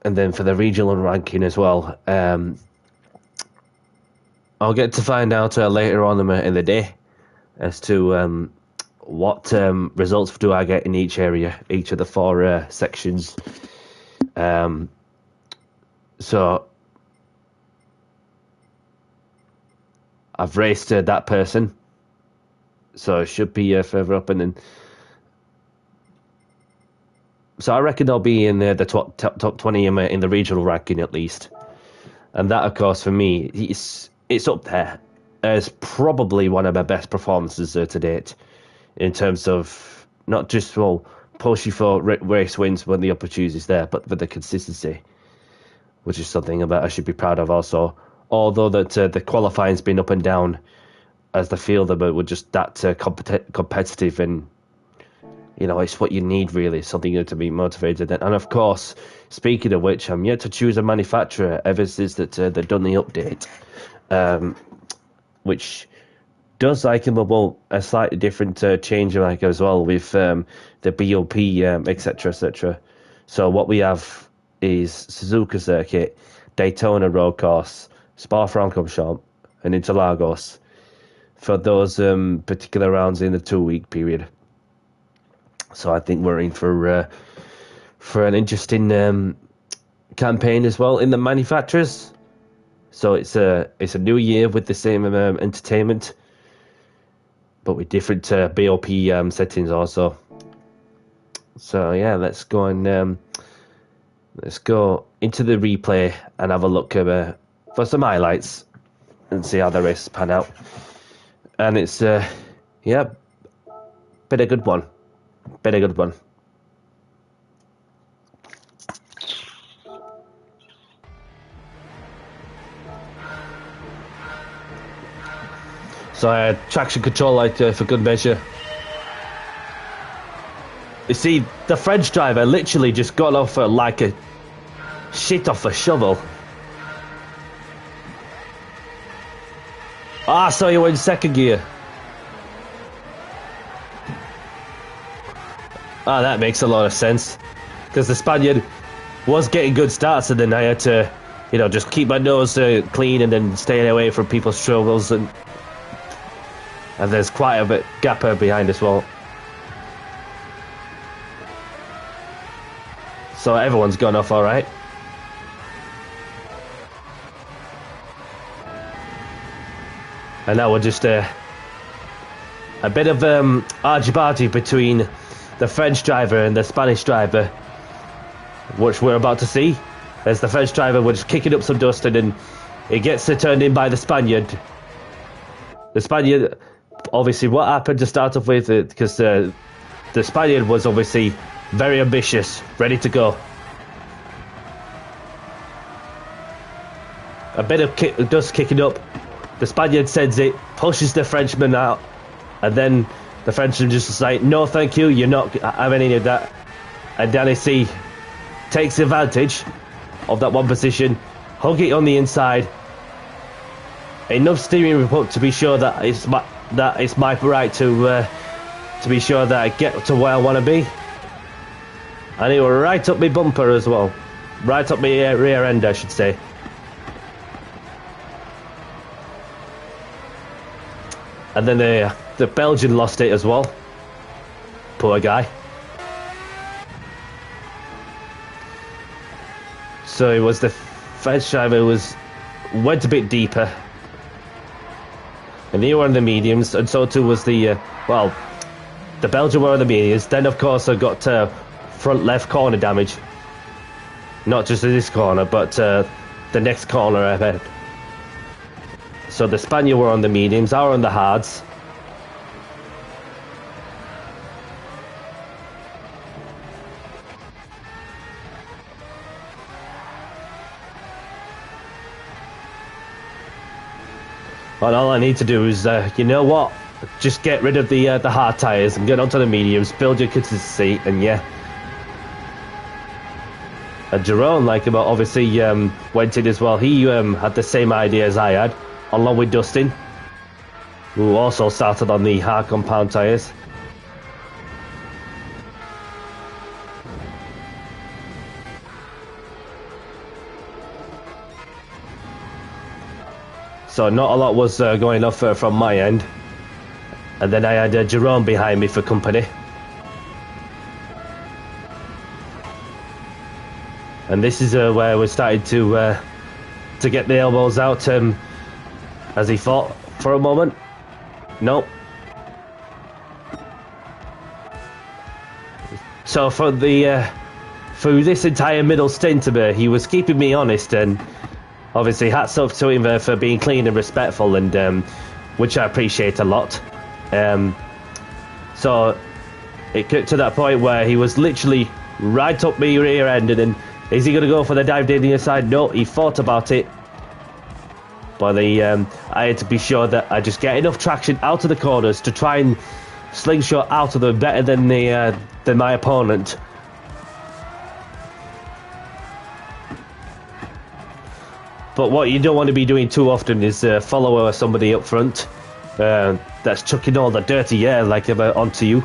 And then for the regional ranking as well, I'll get to find out later on in the day as to what results do I get in each area, each of the 4 sections. So I've raced that person, so it should be further up, and then so I reckon I'll be in the top 20 in the regional ranking at least. And that, of course, for me, it's up there as probably one of my best performances to date, in terms of not just pushing for race wins when the opportunity is there, but for the consistency, which is something that I should be proud of also. Although that the qualifying's been up and down as the field, but we're just that competitive, and you know, it's what you need really, something to be motivated. And of course, speaking of which, I'm yet to choose a manufacturer ever since that they've done the update, which does like a slightly different change like as well with the BOP, etc, etc. So what we have is Suzuka Circuit, Daytona Road Course, Spa-Francorchamps, and Interlagos for those particular rounds in the 2-week period. So I think we're in for an interesting campaign as well in the manufacturers. So it's a new year with the same entertainment, but with different BOP settings also. So yeah, let's go into the replay and have a look for some highlights and see how the races pan out. And it's yeah, been a good one. So I had traction control light for good measure. You see, the French driver literally just got off like a shit off a shovel. Ah, so you were in second gear. Ah, that makes a lot of sense. Because the Spaniard was getting good starts, and then I had to, you know, just keep my nose clean and then stay away from people's struggles. And there's quite a bit gap behind as well. So everyone's gone off all right. And now we're just a bit of argy-bargy between the French driver and the Spanish driver, which we're about to see. As the French driver was kicking up some dust, and then it gets turned in by the Spaniard. The Spaniard, obviously, what happened to start off with, because the Spaniard was obviously very ambitious, ready to go. A bit of dust kicking up. The Spaniard sends it, pushes the Frenchman out, and then the Frenchman just like, no thank you, you're not having any of that. And Danny C takes advantage of that one position, hug it on the inside. Enough steering up to be sure that it's my right to be sure that I get to where I want to be. And it was right up my bumper as well. Right up my rear end, I should say. And then the Belgian lost it as well. Poor guy. So it was the French driver who went a bit deeper. And they were on the mediums, and so too was the Belgian were on the mediums. Then of course I got front left corner damage. Not just in this corner, but the next corner ahead. So the Spaniard were on the mediums, I were on the hards. And all I need to do is, you know what? Just get rid of the hard tyres and get onto the mediums, build your consistency, and yeah. And Jerome, obviously went in as well. He had the same idea as I had, along with Dustin, who also started on the hard compound tyres. So not a lot was going off from my end. And then I had Jerome behind me for company. And this is where we started to get the elbows out as he fought for a moment. Nope. So for through this entire middle stint, he was keeping me honest, and obviously hats off to him for being clean and respectful, and which I appreciate a lot. So it got to that point where he was literally right up my rear end, and then is he going to go for the dive down the inside? No, he thought about it. But I had to be sure that I just get enough traction out of the corners to try and slingshot out of them better than my opponent. But what you don't want to be doing too often is follow somebody up front that's chucking all the dirty air onto you.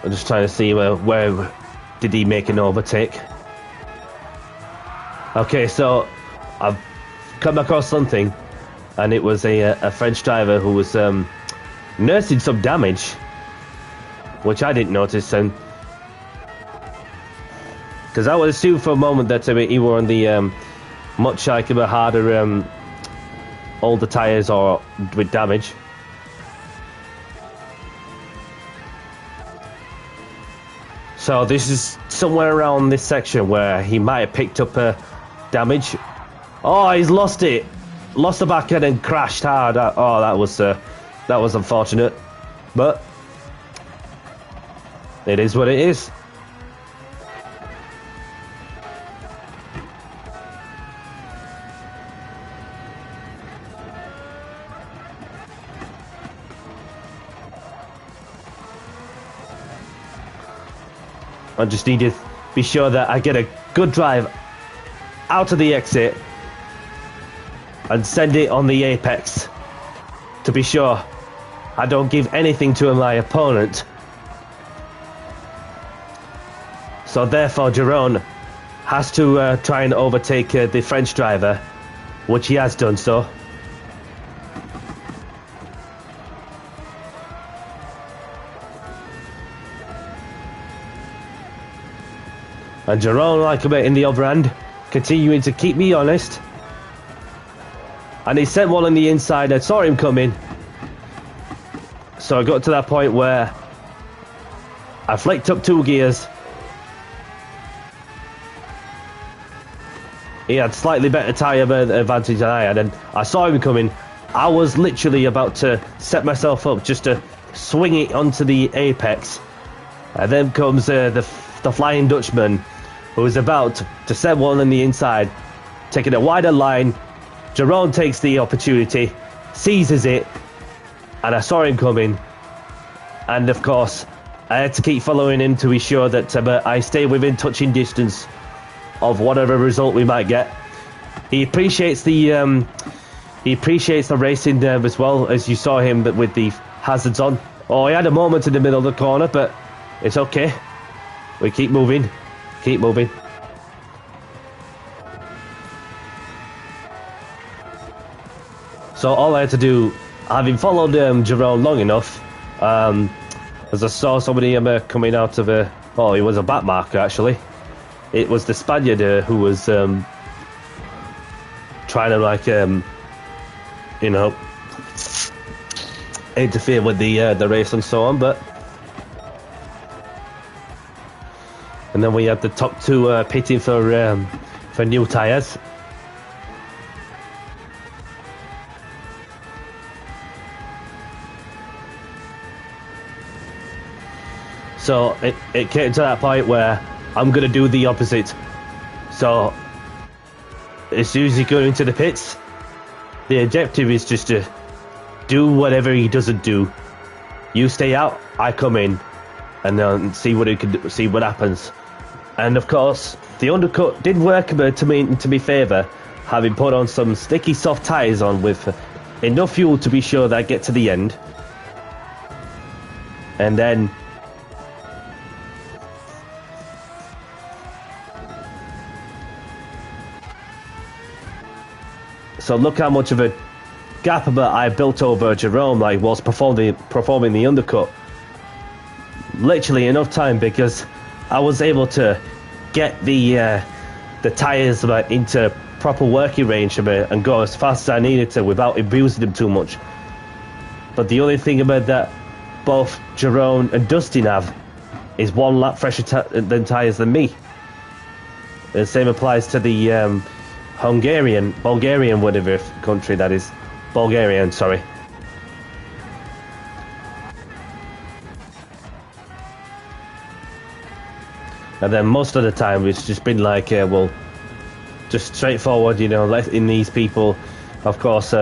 I'm just trying to see where did he make an overtake. Okay, so I've come across something, and it was a French driver who was nursing some damage, which I didn't notice, and because I would assume for a moment that he were on the much harder older tyres or with damage. So this is somewhere around this section where he might have picked up damage. Oh, he's lost it. Lost the back end and crashed hard. Oh, that was unfortunate. But it is what it is. I just need to be sure that I get a good drive out of the exit and send it on the apex to be sure I don't give anything to my opponent. So therefore Jerome has to try and overtake the French driver, which he has done so. And Jerome, like a bit in the other hand, continuing to keep me honest. And he sent one on the inside. I saw him coming. So I got to that point where I flicked up 2 gears. He had slightly better tyre advantage than I had, and I saw him coming. I was literally about to set myself up just to swing it onto the apex. And then comes the Flying Dutchman, who is about to set one on the inside, taking a wider line. Jerome takes the opportunity, seizes it, and I saw him coming. And of course, I had to keep following him to be sure that I stay within touching distance of whatever result we might get. He appreciates the racing as well, as you saw him with the hazards on. Oh, he had a moment in the middle of the corner, but it's okay. We keep moving. Keep moving. So all I had to do, having followed Jerome long enough, as I saw somebody coming out of a... Oh, he was a back marker, actually. It was the Spaniard who was trying to, like, you know, interfere with the race and so on, but... And then we had the top 2 pitting for new tyres. So it came to that point where I'm going to do the opposite. So as soon as you go into the pits, the objective is just to do whatever he doesn't do. You stay out, I come in, and then see what he can do, see what happens. And of course, the undercut did work to me favour, having put on some sticky soft tyres on with enough fuel to be sure that I get to the end. And then so look how much of a gap I built over Jerome, like, whilst performing the undercut. Literally enough time, because I was able to get the tyres into proper working range and go as fast as I needed to without abusing them too much. But the only thing about that both Jerome and Dustin have is 1 lap fresher tyres than me. The same applies to the Bulgarian, whatever country that is. Bulgarian, sorry. And then most of the time it's just been like, well, just straightforward, you know, letting these people, of course,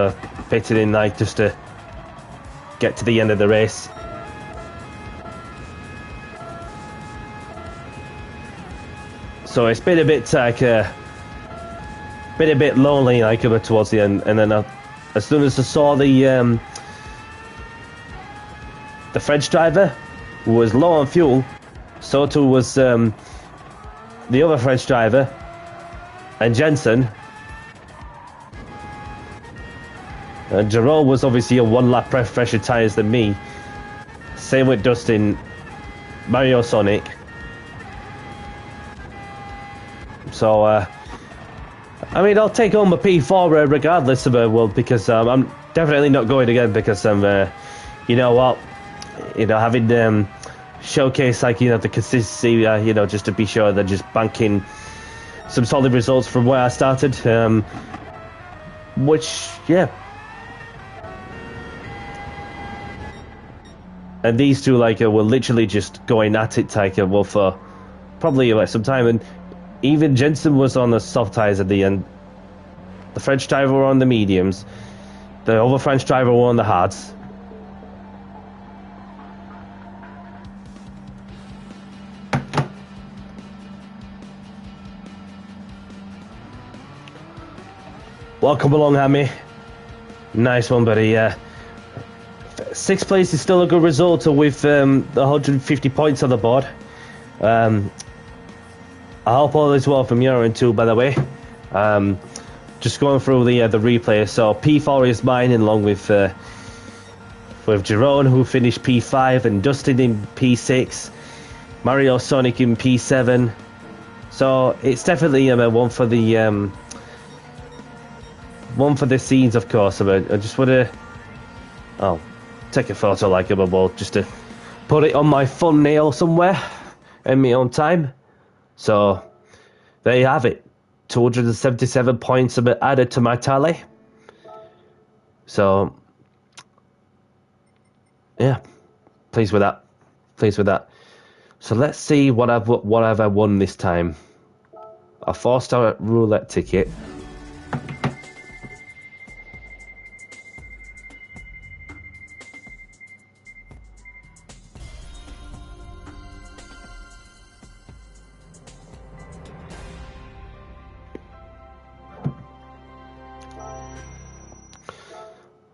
pitted in, like, just to get to the end of the race. So it's been a bit like a bit lonely, like, towards the end. And then as soon as I saw the French driver, who was low on fuel, so too was the other French driver, and Jensen. And Jerome was obviously a 1 lap fresher tyres than me. Same with Dustin, Mario Sonic. So, I mean, I'll take home a P4 regardless of well, because I'm definitely not going again, because I'm, you know what, you know, having showcase, like, you know, the consistency, you know, just to be sure they're just banking some solid results from where I started, which, yeah. And these two were literally just going at it well for probably some time, and even Jensen was on the soft tyres at the end. The French driver were on the mediums. The other French driver were on the hards. Welcome along, Hammy. Nice one, buddy. Sixth place is still a good result with the 150 points on the board. I hope all is well from your end too, by the way. Just going through the replay. So P4 is mine, along with Jerome, who finished P5, and Dustin in P6, Mario Sonic in P7. So it's definitely one for the scenes, of course. I just want to take a photo just to put it on my thumbnail somewhere in my own time. So there you have it. 277 points have been added to my tally. So yeah, pleased with that. So let's see what have I won this time. A 4-star roulette ticket.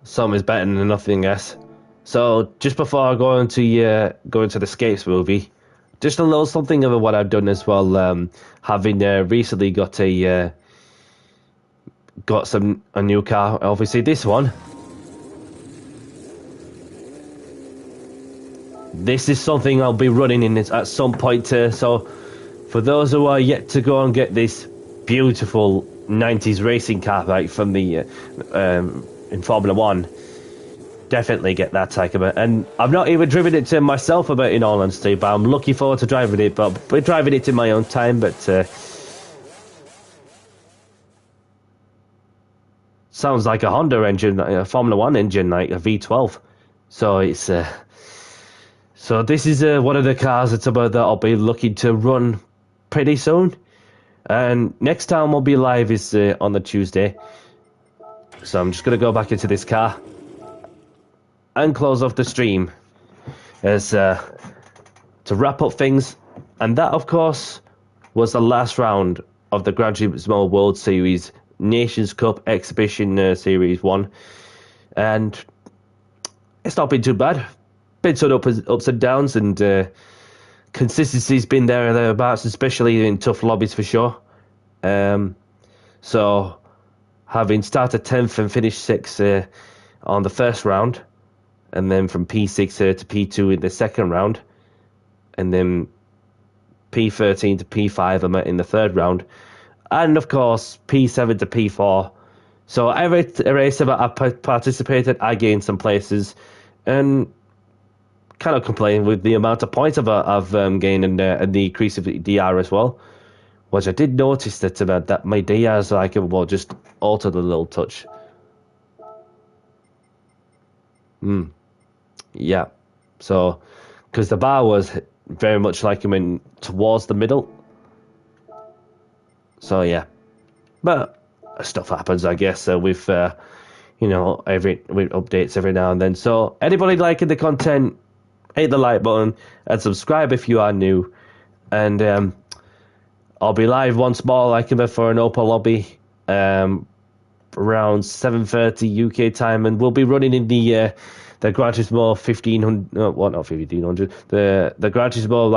Some is better than nothing, I guess. So just before I go into the Escapes movie, just a little something of what I've done as well. Having recently got a new car. Obviously, this one. This is something I'll be running in at some point. So for those who are yet to go and get this beautiful 90s racing car from the in Formula 1, definitely get that Tacoma. And I've not even driven it to myself, about in all honesty, but I'm looking forward to driving it. But we're driving it in my own time. But sounds like a Honda engine, a Formula 1 engine, like a V12. So it's so this is one of the cars that I'll be looking to run pretty soon. And next time we'll be live is on the Tuesday. So I'm just going to go back into this car and close off the stream as to wrap up things. And that, of course, was the last round of the Gran Turismo World Series Nations Cup Exhibition Series 1. And it's not been too bad. Been some ups and downs, and consistency's been there and thereabouts, especially in tough lobbies for sure. So having started 10th and finished 6th on the first round, and then from P6 to P2 in the second round, and then P13 to P5 in the third round, and of course P7 to P4. So every race that I participated, I gained some places, and kind of complain with the amount of points I've gained, and the increase of the DR as well. Which I did notice that my DRs just altered a little touch. Yeah. So, because the bar was very much towards the middle. So yeah, but stuff happens, I guess. With with updates every now and then. So anybody liking the content, hit the like button and subscribe if you are new. And I'll be live once more, for an open lobby, around 7:30 UK time, and we'll be running in the Gran Turismo 1500. Not 1500. The Gran Turismo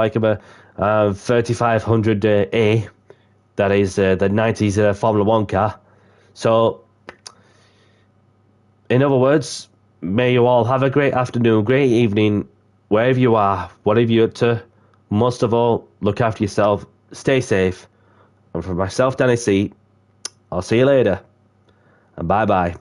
3500 A. That is the 90s Formula 1 car. So, in other words, may you all have a great afternoon, great evening, wherever you are, whatever you're up to. Most of all, look after yourself. Stay safe. And for myself, Danny C, I'll see you later. And bye-bye.